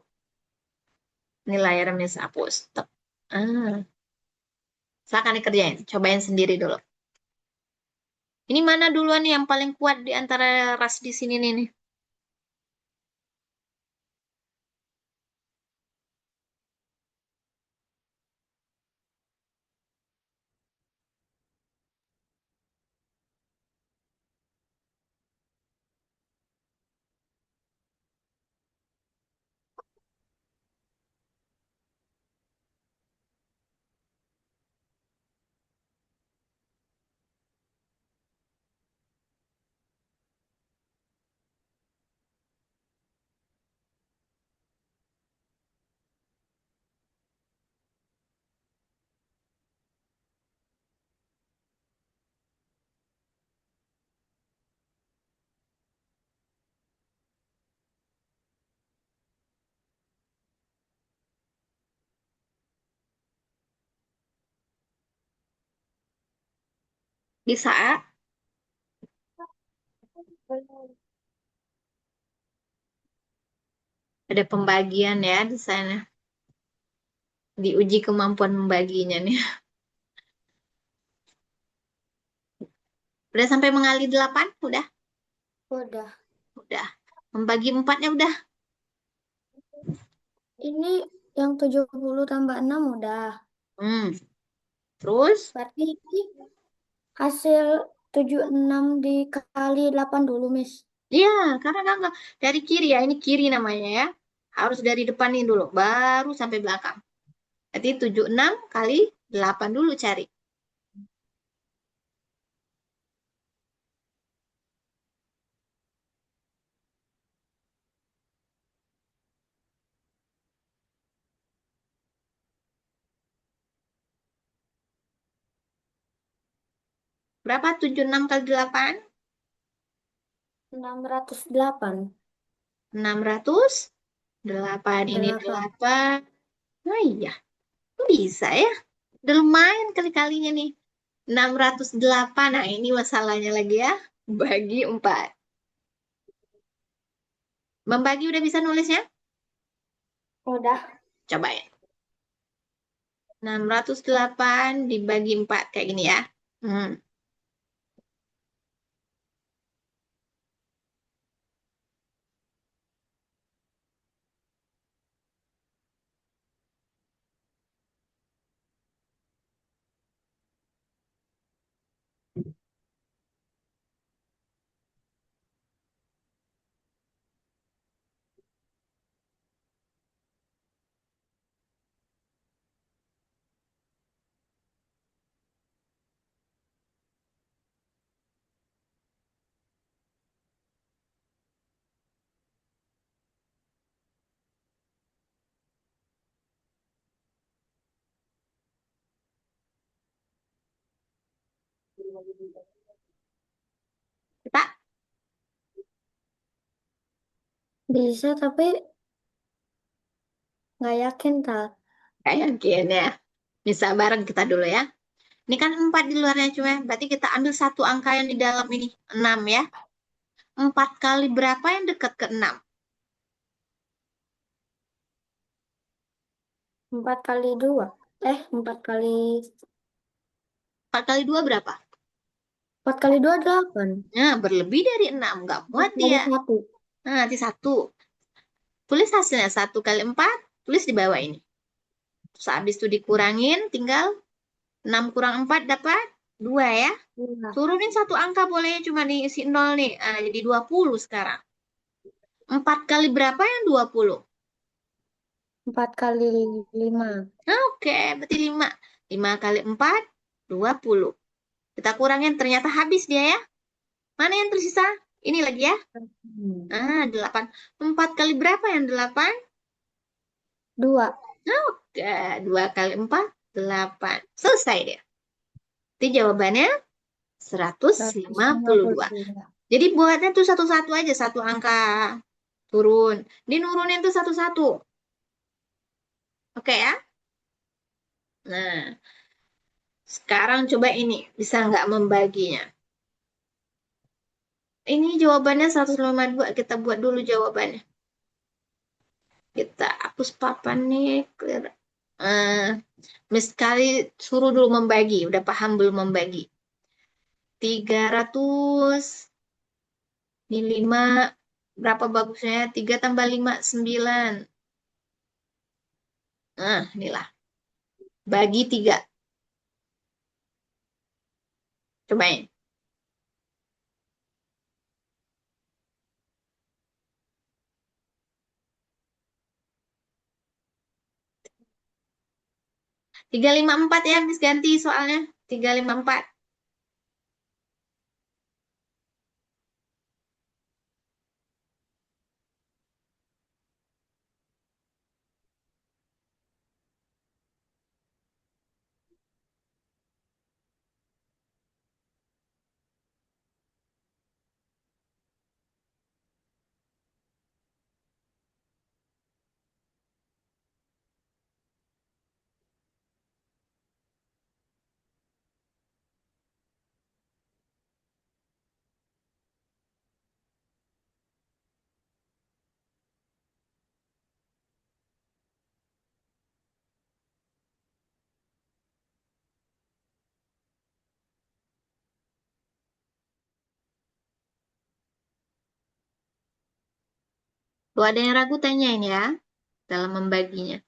Ini layar miss hapus. Stop. Ah, silakan dikerjain. Cobain sendiri dulu. Ini mana duluan nih yang paling kuat di antara ras di sini nih? Bisa. Ada pembagian ya di sana. Diuji kemampuan membaginya nih. Udah sampai mengali 8? Udah? Udah. Udah. Membagi 4-nya udah? Ini yang 70 tambah 6 udah. Hmm. Terus? Berarti ini hasil 76 dikali 8 dulu, Miss. Iya, karena kakak dari kiri ya, ini kiri namanya ya. Harus dari depan ini dulu, baru sampai belakang. Jadi 76 kali 8 dulu cari. Berapa 76 kali 8? 608. 608. Ini 8. 8. Nah iya, kok bisa ya? Udah lumayan kali-kalinya nih. 608. Nah ini masalahnya lagi ya. Bagi 4. Membagi udah bisa nulisnya? Udah. Coba ya. 608 dibagi 4 kayak gini ya. Hmm. Kita Bisa, tapi nggak yakin, Tal. kayak yakin ya. Bisa bareng kita dulu ya. Ini kan 4 di luarnya cuma. Berarti kita ambil satu angka yang di dalam ini. 6 ya. 4 kali berapa yang dekat ke 6? 4 kali 2. 4 kali 4 kali 2 berapa? 4 kali 2 8. Nah, berlebih dari 6. Nggak muat Dari dia. 1. Nah, nanti 1. Tulis hasilnya 1 kali 4. Tulis di bawah ini. Terus habis itu dikurangin. Tinggal 6 kurang 4 dapat 2 ya. Iya. Turunin satu angka bolehnya cuma diisi 0 nih. Ah, jadi 20 sekarang. 4 kali berapa yang 20? 4 kali 5. Oke, berarti 5. 5 kali 4, 20. Kita kurangin, ternyata habis dia ya. Mana yang tersisa? Ini lagi ya. Ah, 8. 4 kali berapa yang 8? 2. Oke, 2 kali 4, 8. Selesai dia. Jadi jawabannya seratus lima puluh 152. dua. Jadi buatnya tuh satu-satu aja, satu angka turun. Dinurunin tuh satu-satu. Oke ya? Nah, sekarang coba ini. Bisa nggak membaginya? Ini jawabannya 152. Kita buat dulu jawabannya. Kita hapus papan nih. Clear. Eh, Miss kali suruh dulu membagi. Udah paham belum membagi? 300. Ini 5. Berapa bagusnya? 3 tambah 5, 9. Nah, inilah. Bagi 3. Cobain. 354 ya, Miss ganti soalnya. 354. Kalau ada yang ragu, tanyain ya. Dalam membaginya.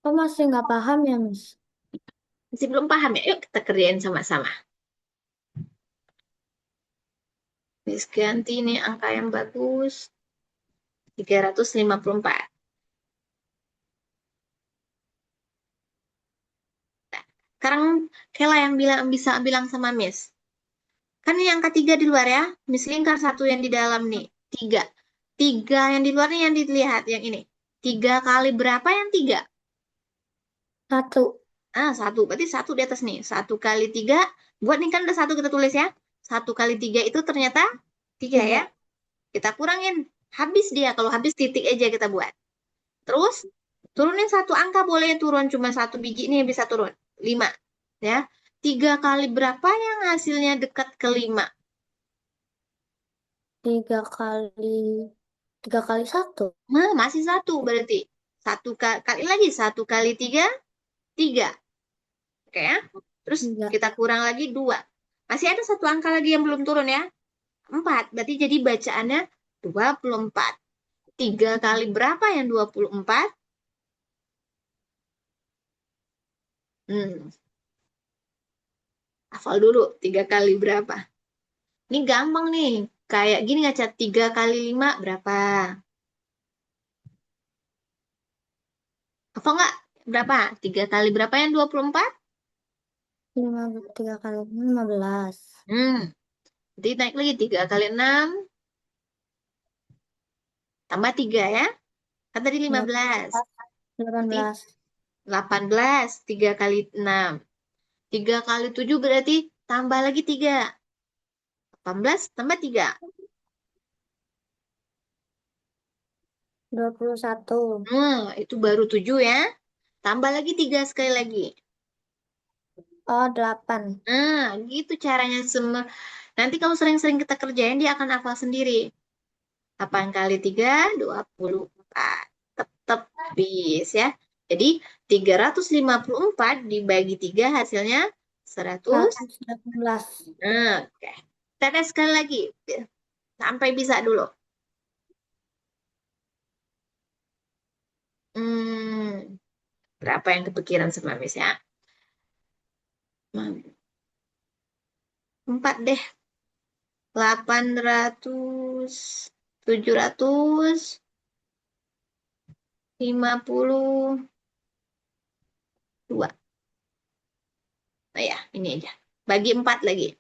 Kok masih nggak paham ya, Miss? Masih belum paham ya? Yuk kita kerjain sama-sama. Miss ganti ini angka yang bagus. 354. Sekarang Kela yang bisa bilang sama Miss. Kan ini angka 3 di luar ya. Miss lingkar satu yang di dalam nih. 3. 3 yang di luar nih yang dilihat. Yang ini. 3 kali berapa yang 3? 1. Ah, 1. Berarti 1 di atas nih. 1 kali 3. Buat nih kan ada 1 kita tulis ya. 1 kali 3 itu ternyata 3 ya. 3. Kita kurangin. Habis dia. Kalau habis titik aja kita buat. Terus turunin satu angka boleh turun. Cuma satu biji nih yang bisa turun. 5. Ya. 3 kali berapa yang hasilnya dekat ke 5? 3 kali 1. Nah, masih 1 berarti. Satu kali lagi. 1 kali 3. 3. Oke ya. Terus 3. kita kurang lagi 2. Masih ada satu angka lagi yang belum turun ya. 4. Berarti jadi bacaannya 24. 3 kali berapa yang 24? Hmm, hafal dulu 3 kali berapa. Ini gampang nih. Kayak gini ngaca 3 kali 5 berapa? Hafal nggak? Berapa? 3 kali berapa yang 24? 3 kali 15. Hmm, jadi naik lagi 3 kali 6 tambah 3 ya. Kan tadi 15. Berarti 18. 18. 3 kali 6. 3 kali 7 berarti tambah lagi 3. 18 tambah 3. 21. Itu baru 7 ya. Tambah lagi 3 sekali lagi. Oh, 8. Nah, gitu caranya semua. Nanti kalau sering-sering kita kerjain, dia akan hafal sendiri. 8 kali 3, 24. Tetap bis ya. Jadi 354 dibagi 3 hasilnya 100. 118. Oke. Tetes sekali lagi. Sampai bisa dulu. Hmm, berapa yang kepikiran sama Miss ya? 4 deh. 800, 752. Nah ya, ini aja. Bagi 4 lagi.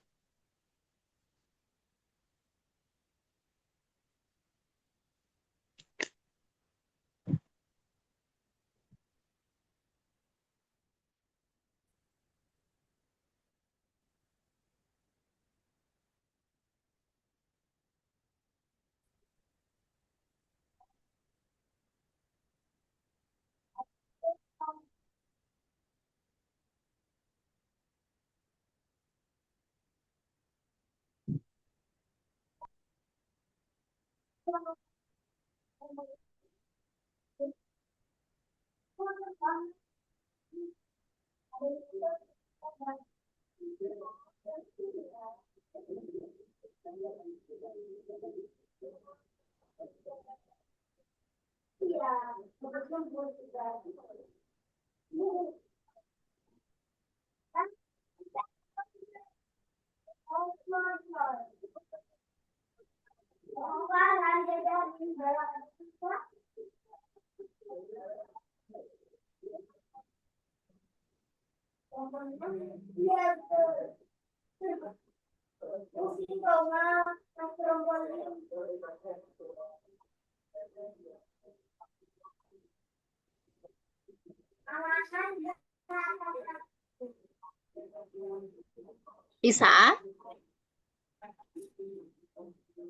Bisa?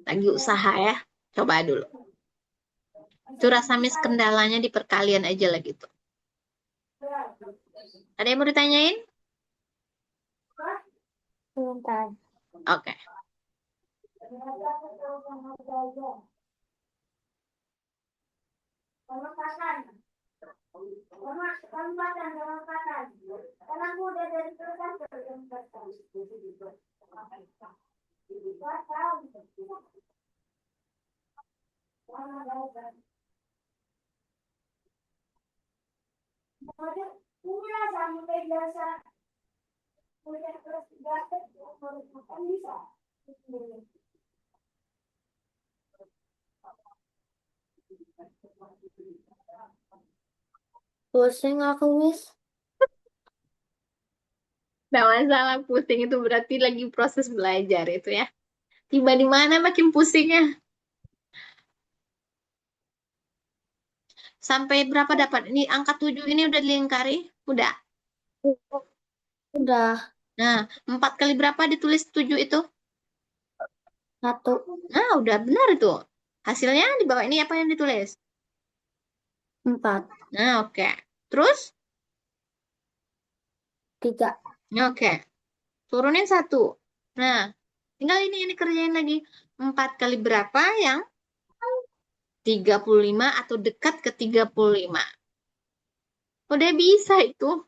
Lagi usaha ya. Coba dulu. Itu rasa Miss kendalanya di perkalian aja lah gitu. Ada yang mau ditanyain? Sebentar. Oke. Pusing aku, Miss. Nggak masalah, pusing itu berarti lagi proses belajar itu ya. Tiba di mana makin pusingnya. Sampai berapa dapat? Ini angka 7 ini udah dilingkari? Udah. Udah Nah, 4 kali berapa ditulis 7 itu? satu, Nah, udah benar itu. Hasilnya di bawah ini apa yang ditulis? empat, Nah, oke. Terus? tiga. Nah, oke. Turunin satu. Nah, tinggal ini kerjain lagi. 4 kali berapa yang 35 atau dekat ke 35? Udah bisa itu.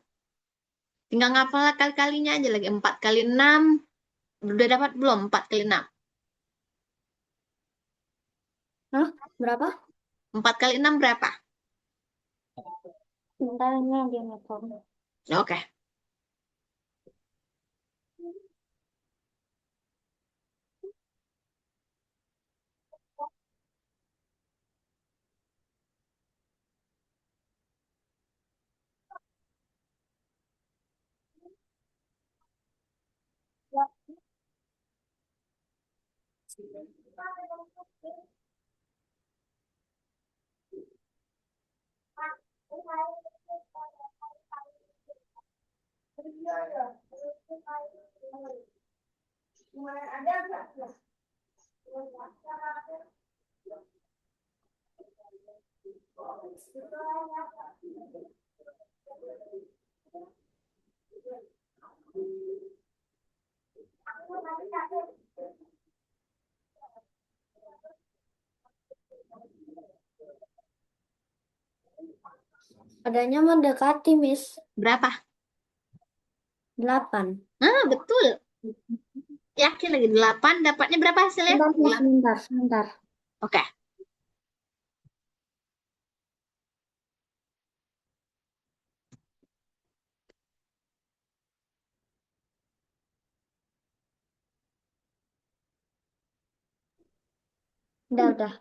Tinggal ngapal kali-kalinya aja lagi. 4 kali 6. Udah dapat belum? 4 kali 6. Hah? Berapa? 4 kali 6 berapa? Bentar ini yang dia ngitung. Oke. Adanya mendekati, Miss. Berapa? 8. Ah, betul. Yakin lagi 8. Dapatnya berapa hasilnya? Sebentar, Miss, 8. sebentar, sebentar. Oke. Udah.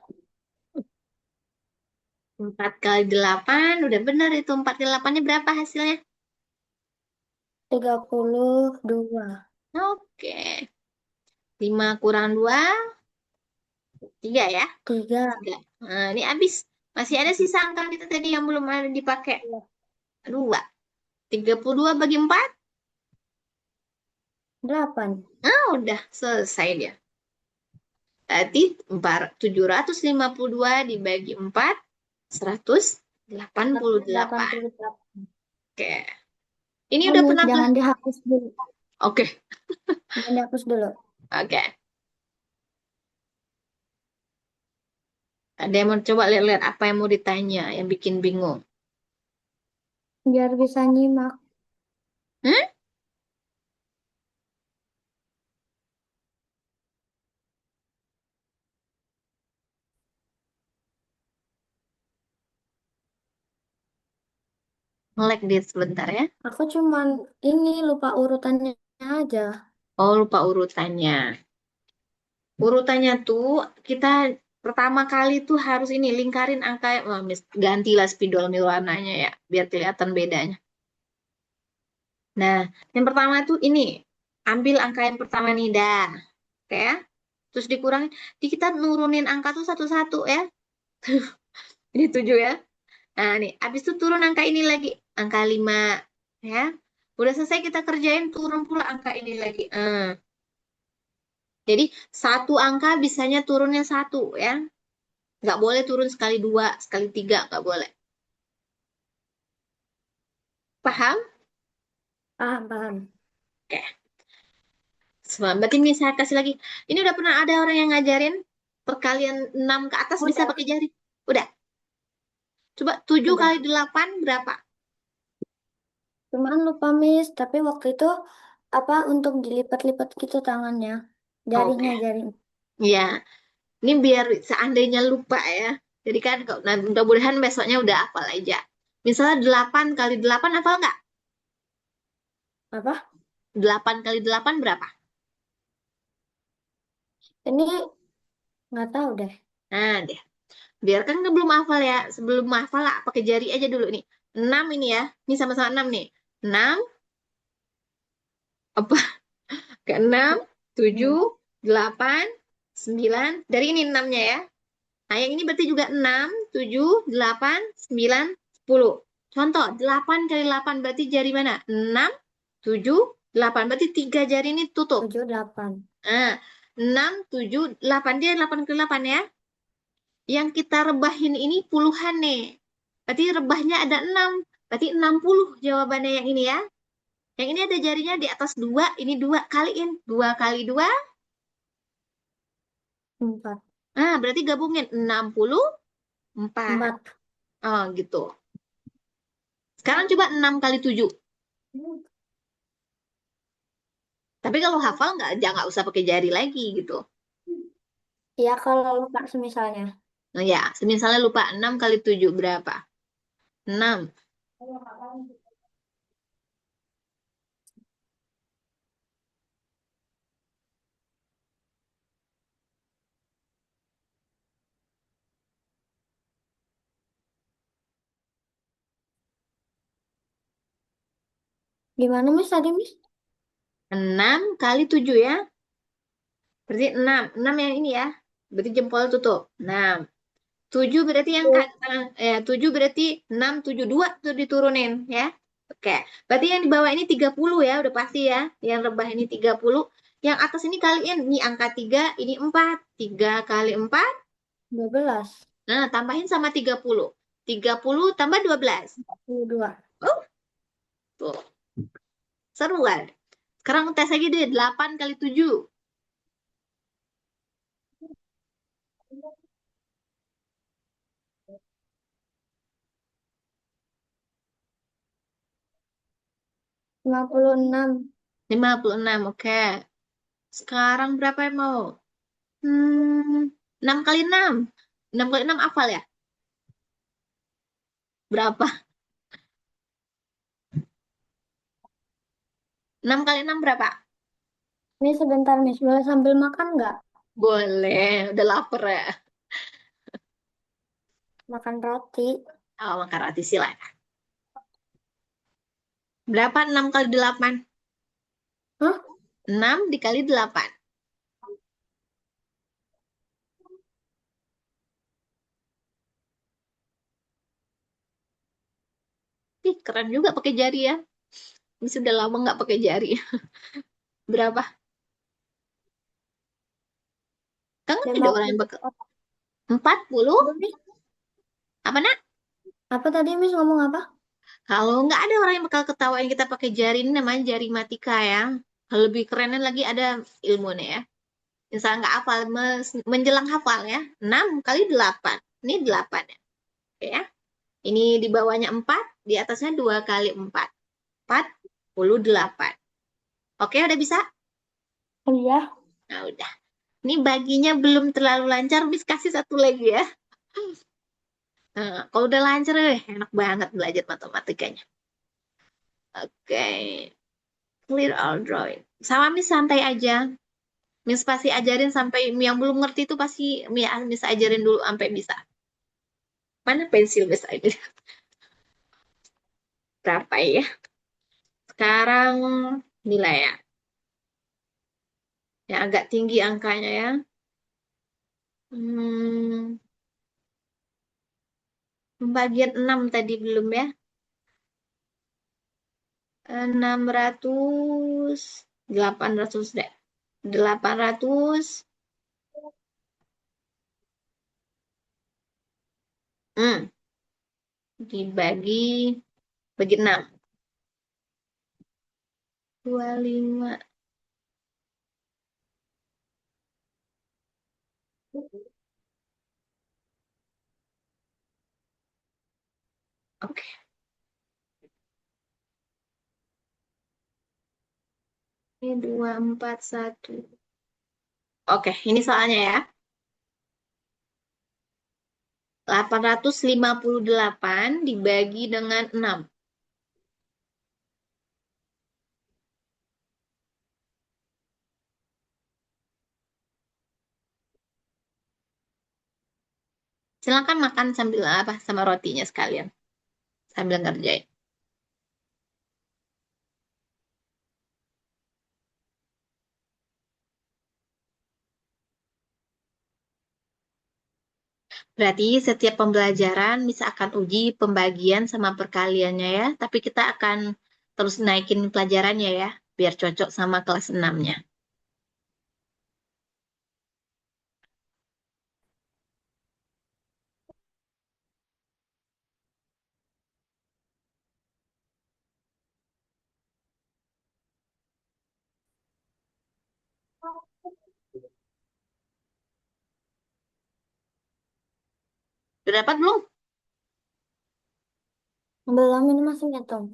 4 kali 8. Udah benar itu. 4 kali 8-nya berapa hasilnya? 32. Oke. 5 kurang 2. 3 ya? 3. 3. Nah, ini habis. Masih ada sisa angka kita tadi yang belum ada dipakai. 2. 32 bagi 4. 8. Nah, udah selesai dia. Berarti 752 dibagi 4, 188. 88. Oke. Ini Oh, udah Miss, pernah jangan dihapus dulu. Oke. Jangan dihapus dulu. Oke. Ada yang mau coba lihat-lihat apa yang mau ditanya, yang bikin bingung. Biar bisa nyimak. Hmm? Nge-lag dia sebentar ya. Aku cuman ini lupa urutannya aja. Oh, lupa urutannya. Urutannya tuh kita pertama kali tuh harus ini lingkarin angka, wah, gantilah spidol nih warnanya ya, biar kelihatan bedanya. Nah, yang pertama tuh ini, ambil angka yang pertama nih dah, oke ya. Terus dikurangin, kita nurunin angka tuh satu-satu ya. Ini 7 ya. Nah, nih, habis itu turun angka ini lagi, angka 5 ya. Udah selesai kita kerjain, turun pula angka ini lagi. Jadi, satu angka bisanya turunnya satu ya. Nggak boleh turun sekali dua, sekali tiga, nggak boleh. Paham? Paham, paham. Oke. Berarti ini saya kasih lagi. Ini udah pernah ada orang yang ngajarin perkalian 6 ke atas bisa Udah, pakai jari. Udah. Coba 7 kali udah. 8 berapa? Cuman lupa, Miss. Tapi waktu itu apa untuk dilipat-lipat gitu tangannya. Oke. Jarinya. Ya, ini biar seandainya lupa ya. Jadi kan nah, mudah-mudahan besoknya udah hafal aja. Misalnya 8 kali 8 hafal nggak? Apa? 8 kali 8 berapa? Ini nggak tahu deh. Nah, deh. Biar kan nggak belum hafal ya. Sebelum hafal lah, pakai jari aja dulu nih. 6 ini ya. Ini sama-sama 6 nih. 6, apa? Ke 6, Hmm. 7, 8, 9. Dari ini 6-nya ya. Nah, yang ini berarti juga 6, 7, 8, 9, 10. Contoh, 8 kali 8 berarti jari mana? 6, 7, 8. Berarti 3 jari ini tutup. 7, 8. Nah, 6, 7, 8. Dia 8 kali 8 ya. Yang kita rebahin ini puluhan nih. Berarti rebahnya ada 6. Berarti 60 jawabannya yang ini ya. Yang ini ada jarinya di atas 2. Ini 2 kaliin. 2 kali 2. 4. Nah, berarti gabungin 64. 4. Oh, gitu. Sekarang coba 6 kali 7. Tapi kalau hafal nggak usah pakai jari lagi gitu. Ya kalau lupa semisalnya. Nah, ya, misalnya lupa 6 kali 7 berapa? 6. Gimana Miss tadi Miss? 6 kali 7 ya. Berarti 6. 6 yang ini ya. Berarti jempol tutup. 6. 7 berarti yang Tuh. 7 berarti 6, 7, 2 tuh diturunin ya. Oke. Berarti yang di bawah ini 30 ya, udah pasti ya. Yang rebah ini 30. Yang atas ini kaliin. Ini angka 3, ini 4. 3 kali 4. 12. Nah, tambahin sama 30. 30 tambah 12. 42. Oh, tuh. Seru kan? Sekarang tes lagi deh. 8 kali 7. 56. 56. Oke. Sekarang berapa yang mau? 6 kali 6. 6 kali 6 hafal ya? Berapa? 6 kali 6 berapa? Ini sebentar Miss, boleh sambil makan nggak? Boleh. Udah lapar ya. Makan roti. Oh, makan roti silakan. Berapa 6 kali 8? Hah? 6 dikali 8. Ih, keren juga pakai jari ya. Ini sudah lama nggak pakai jari. Berapa? Kan nggak ada lima orang yang puluh bakal 40? Miss. Apa nak? Apa tadi Miss ngomong apa? Kalau nggak ada orang yang bakal ketawain kita pakai jari, ini namanya jari matika ya. Kalau lebih kerennya lagi ada ilmunya ya. Misal nggak hafal, menjelang hafal ya. 6 kali 8. Ini 8 ya. Oke ya. Ini di bawahnya 4, di atasnya 2 kali 4. 48. Oke, udah bisa? Iya. Nah, udah. Ini baginya belum terlalu lancar, bis kasih satu lagi ya. Nah, kalau udah lancar, enak banget belajar matematikanya. Oke, clear all drawing. Sama Miss santai aja. Miss pasti ajarin sampai yang belum ngerti itu pasti Miss ajarin dulu sampai bisa. Mana pensil Miss aja? Berapa ya? Sekarang nilai ya. Yang agak tinggi angkanya ya. Hmm, Pembagian 6 tadi belum ya? 600, 800 deh. 800, hmm, dibagi bagi 6. 25. Oke, ini 241. Oke, ini soalnya ya. 858 dibagi dengan 6. Silakan makan sambil apa sama rotinya sekalian sambil ngerjain. Berarti setiap pembelajaran misalkan uji pembagian sama perkaliannya ya, tapi kita akan terus naikin pelajarannya ya, biar cocok sama kelas 6-nya. Udah dapat belum? Belum ini masih ngitung.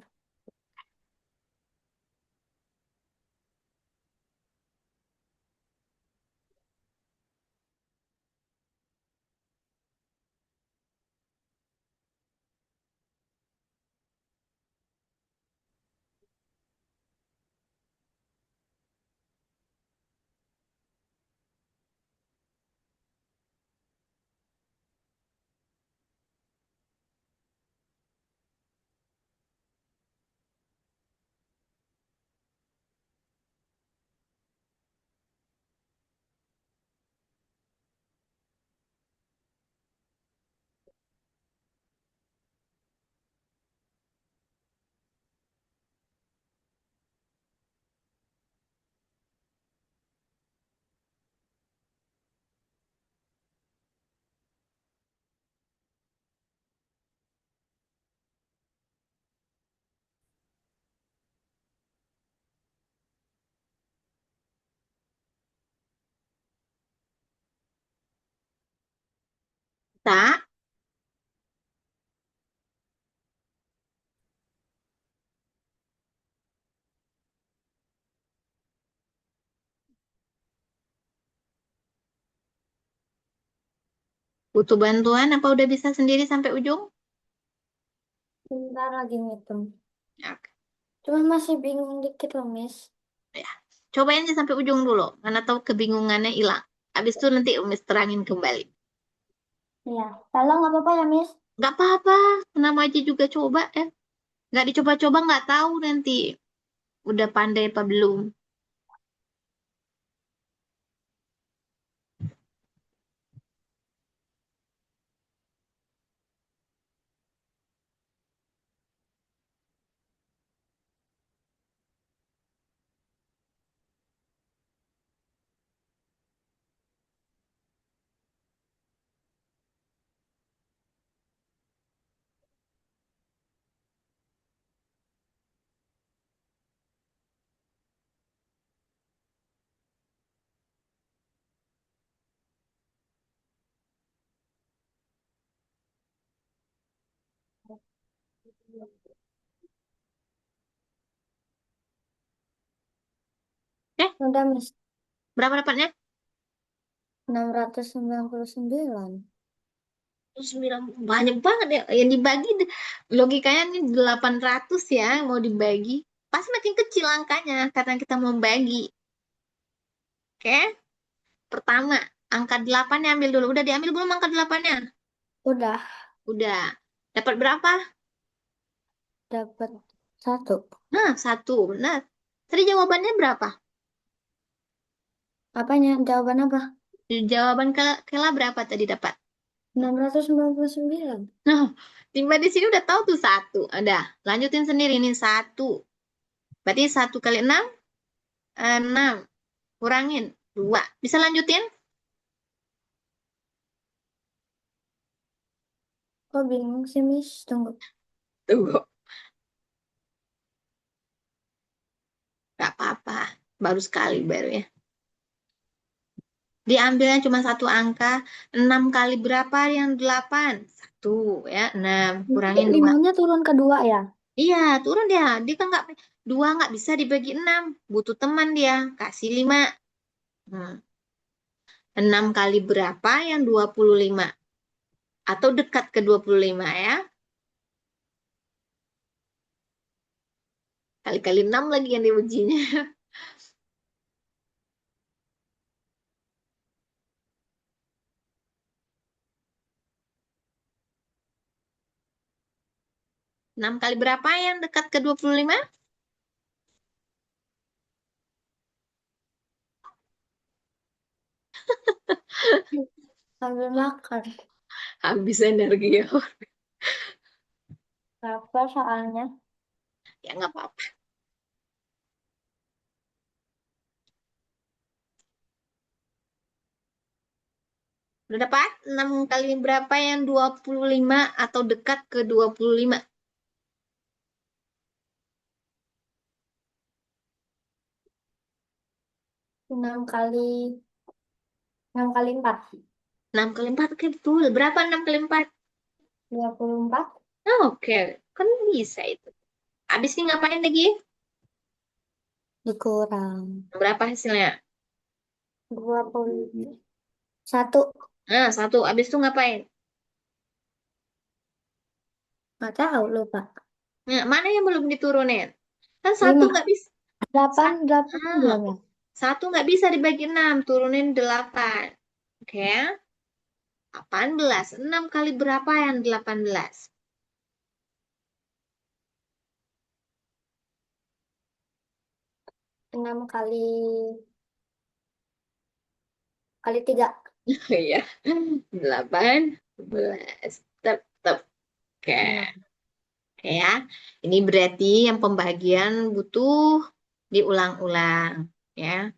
Tak, butuh bantuan apa udah bisa sendiri sampai ujung? Bentar lagi ngitung. Ya, Cuma masih bingung dikit loh, Miss. ya. Cobain aja sampai ujung dulu, mana tahu kebingungannya hilang. Habis itu nanti Umi terangin kembali. Iya. Kalau nggak apa-apa ya, Miss? Nggak apa-apa, nama aja juga coba ya. Nggak dicoba-coba nggak tahu nanti udah pandai apa belum. Eh, Udah, Miss. berapa dapatnya? 699. Terus bilang banyak banget ya yang dibagi logikanya nih 800 ya mau dibagi pasti makin kecil angkanya karena kita mau bagi. Oke, pertama angka 8 ambil dulu, udah diambil belum angka 8-nya? Udah Udah. Dapat berapa? dapat satu. Nah, satu, benar. Tadi jawabannya berapa? Apanya? Jawaban apa? Jawaban Kela berapa tadi dapat? 699. Nah, tiba di sini udah tahu tuh satu. Ada, lanjutin sendiri ini satu. Berarti satu kali enam, enam. Kurangin dua. Bisa lanjutin? Kok bingung sih, Miss? Tunggu. Tuh, gak apa-apa. Baru sekali baru ya. Diambilnya cuma satu angka. Enam kali berapa yang delapan? Satu ya, enam. Nanti Kurangin dua. limanya turun ke dua ya? Iya, turun dia. Dia kan nggak dua nggak bisa dibagi enam. Butuh teman dia. Kasih lima. Hmm. Enam kali berapa yang 25? Atau dekat ke 25 ya. Kali-kali enam lagi yang diujinya. 6 kali berapa yang dekat ke 25? Sambil makan. Habis energi ya. Apa soalnya? Ya nggak apa-apa. Udah dapat? 6 kali berapa yang 25 atau dekat ke 25? 6 kali, 6 kali 4. 6 kali 4, oke betul. Berapa 6 kali 4? 24 Oke, kan bisa itu. Habis ini ngapain lagi? dikurang. Berapa hasilnya? 21. Nah, satu. Habis itu ngapain? Nggak tahu, lupa. Nah, mana yang belum diturunin? Kan satu 5. nggak bisa. 8, Satu, 8 belum ya? satu nggak bisa dibagi 6, turunin 8. Oke, 18. 6 kali berapa yang 18? 6 kali 3. Iya, 18. Tetap. Oke. 6. Oke ya. Ini berarti yang pembagian butuh diulang-ulang. Ya.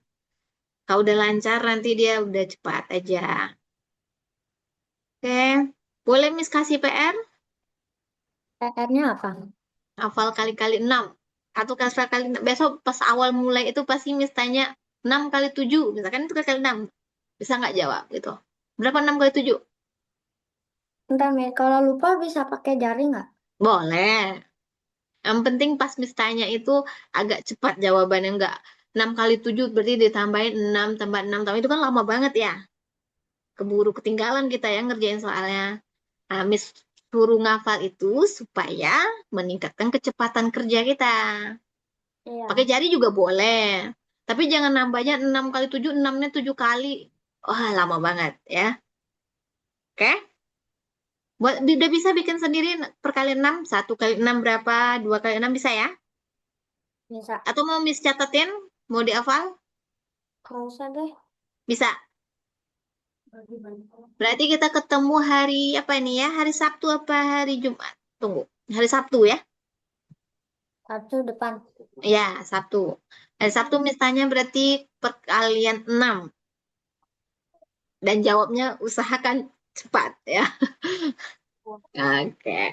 Kalau udah lancar nanti dia udah cepat aja. Oke. Boleh Miss kasih PR? PR-nya apa? Hafal kali-kali 6. Atau kali 6. Besok pas awal mulai itu pasti Miss tanya 6 kali 7. Misalkan itu kali 6. Bisa nggak jawab gitu. Berapa 6 kali 7? Bentar, Mi. Kalau lupa bisa pakai jari nggak? Boleh. Yang penting pas Miss tanya itu agak cepat jawabannya. Nggak 6 kali 7 berarti ditambahin 6 tambah 6 tambah itu kan lama banget ya. Keburu ketinggalan kita ya ngerjain soalnya. Nah, Miss suruh ngafal itu supaya meningkatkan kecepatan kerja kita. Pakai Iya, jari juga boleh. Tapi jangan nambahnya 6 kali 7, 6-nya 7 kali. Wah, lama banget ya. Oke? Udah bisa bikin sendiri perkalian 6. 1 kali 6 berapa? 2 kali 6 bisa ya? bisa. Atau mau Miss catetin? Mau dihafal? Nggak usah deh. Bisa. Berarti kita ketemu hari apa ini ya? Hari Sabtu apa hari Jumat? Tunggu. Hari Sabtu ya? Satu depan. Ya, Sabtu. Hari Sabtu misalnya berarti perkalian 6. Dan jawabnya usahakan cepat ya. Oke.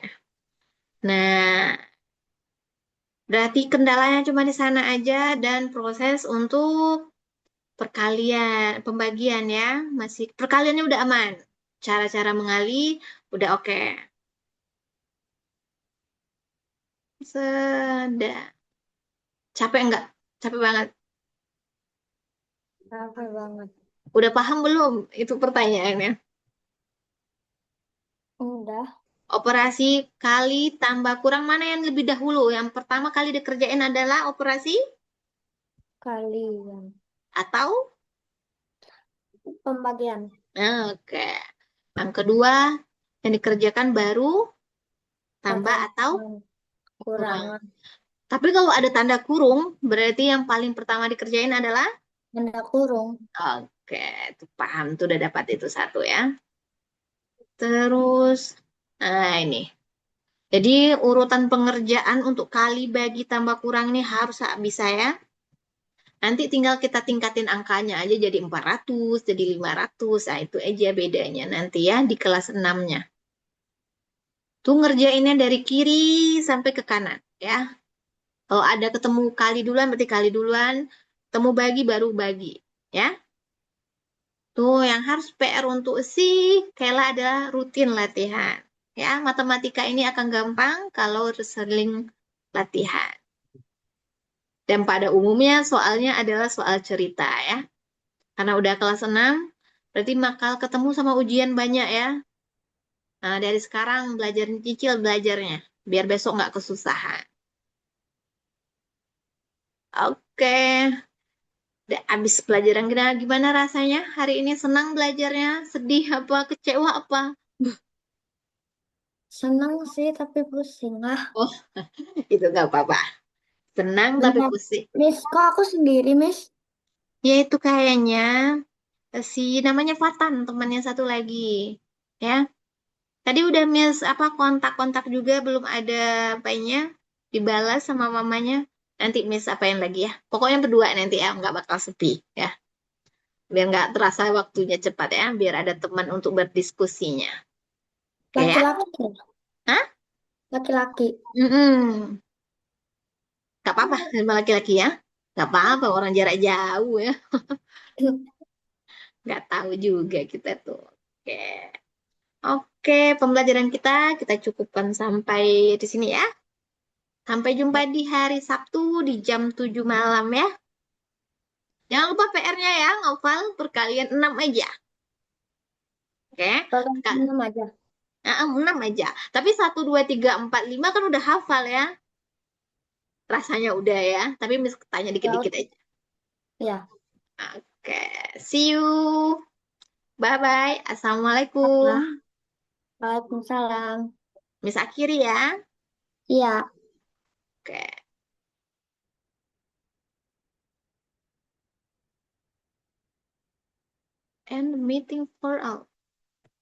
Nah, berarti kendalanya cuma di sana aja dan proses untuk perkalian, pembagian ya. Masih perkaliannya udah aman. Cara-cara mengali udah oke. Sudah. Capek nggak? Capek banget. Capek banget. Udah paham belum? Itu pertanyaannya. Udah Operasi kali tambah kurang mana yang lebih dahulu? Yang pertama kali dikerjain adalah operasi kalian. atau? Pembagian. Oke. Yang kedua yang dikerjakan baru tambah atau Pertambangan. kurang. Kurangan. Tapi kalau ada tanda kurung, berarti yang paling pertama dikerjain adalah? Benda kurung. Oke, itu paham tuh udah dapat itu satu ya. Terus, nah ini. Jadi urutan pengerjaan untuk kali bagi tambah kurang ini harus bisa ya. Nanti tinggal kita tingkatin angkanya aja jadi 400, jadi 500. Nah, itu aja bedanya nanti ya di kelas 6-nya. Tuh ngerjainnya dari kiri sampai ke kanan ya. Kalau ada ketemu kali duluan berarti kali duluan, ketemu bagi baru bagi ya. Tuh yang harus PR untuk si Kela adalah rutin latihan. Ya, matematika ini akan gampang kalau sering latihan. Dan pada umumnya soalnya adalah soal cerita ya. Karena udah kelas 6, berarti bakal ketemu sama ujian banyak ya. Nah, dari sekarang belajar cicil belajarnya, biar besok nggak kesusahan. Oke, udah habis pelajaran kita gimana rasanya? Hari ini senang belajarnya, sedih apa, kecewa apa? Senang sih tapi pusing lah. Oh, itu nggak apa-apa. Senang tapi Bener. pusing. Miss, kok aku sendiri, Miss? Ya itu kayaknya si namanya Fatan, temannya satu lagi. Ya, tadi udah miss apa kontak-kontak juga belum ada apanya dibalas sama mamanya. Nanti miss apain lagi ya. Pokoknya berdua nanti ya, nggak bakal sepi ya. Biar nggak terasa waktunya cepat ya, biar ada teman untuk berdiskusinya. Oke ya? Laki-laki ya? Hah? Laki-laki. Mm-mm. Gak apa-apa sama laki-laki ya. Gak apa-apa orang jarak jauh ya. Nggak tahu juga kita tuh. Oke. Oke, pembelajaran kita cukupkan sampai di sini ya. Sampai jumpa di hari Sabtu di jam 7 malam ya. Jangan lupa PR-nya ya, ngafal perkalian 6 aja. Oke, Kalau Kak, minum aja. 6 aja. Tapi 1, 2, 3, 4, 5 kan udah hafal ya. Rasanya udah ya. Tapi mis tanya Ya, dikit-dikit aja. ya. Oke, see you. Bye-bye. Apa? Assalamualaikum. Waalaikumsalam. Miss akhiri ya. Iya. Oke. And meeting for all.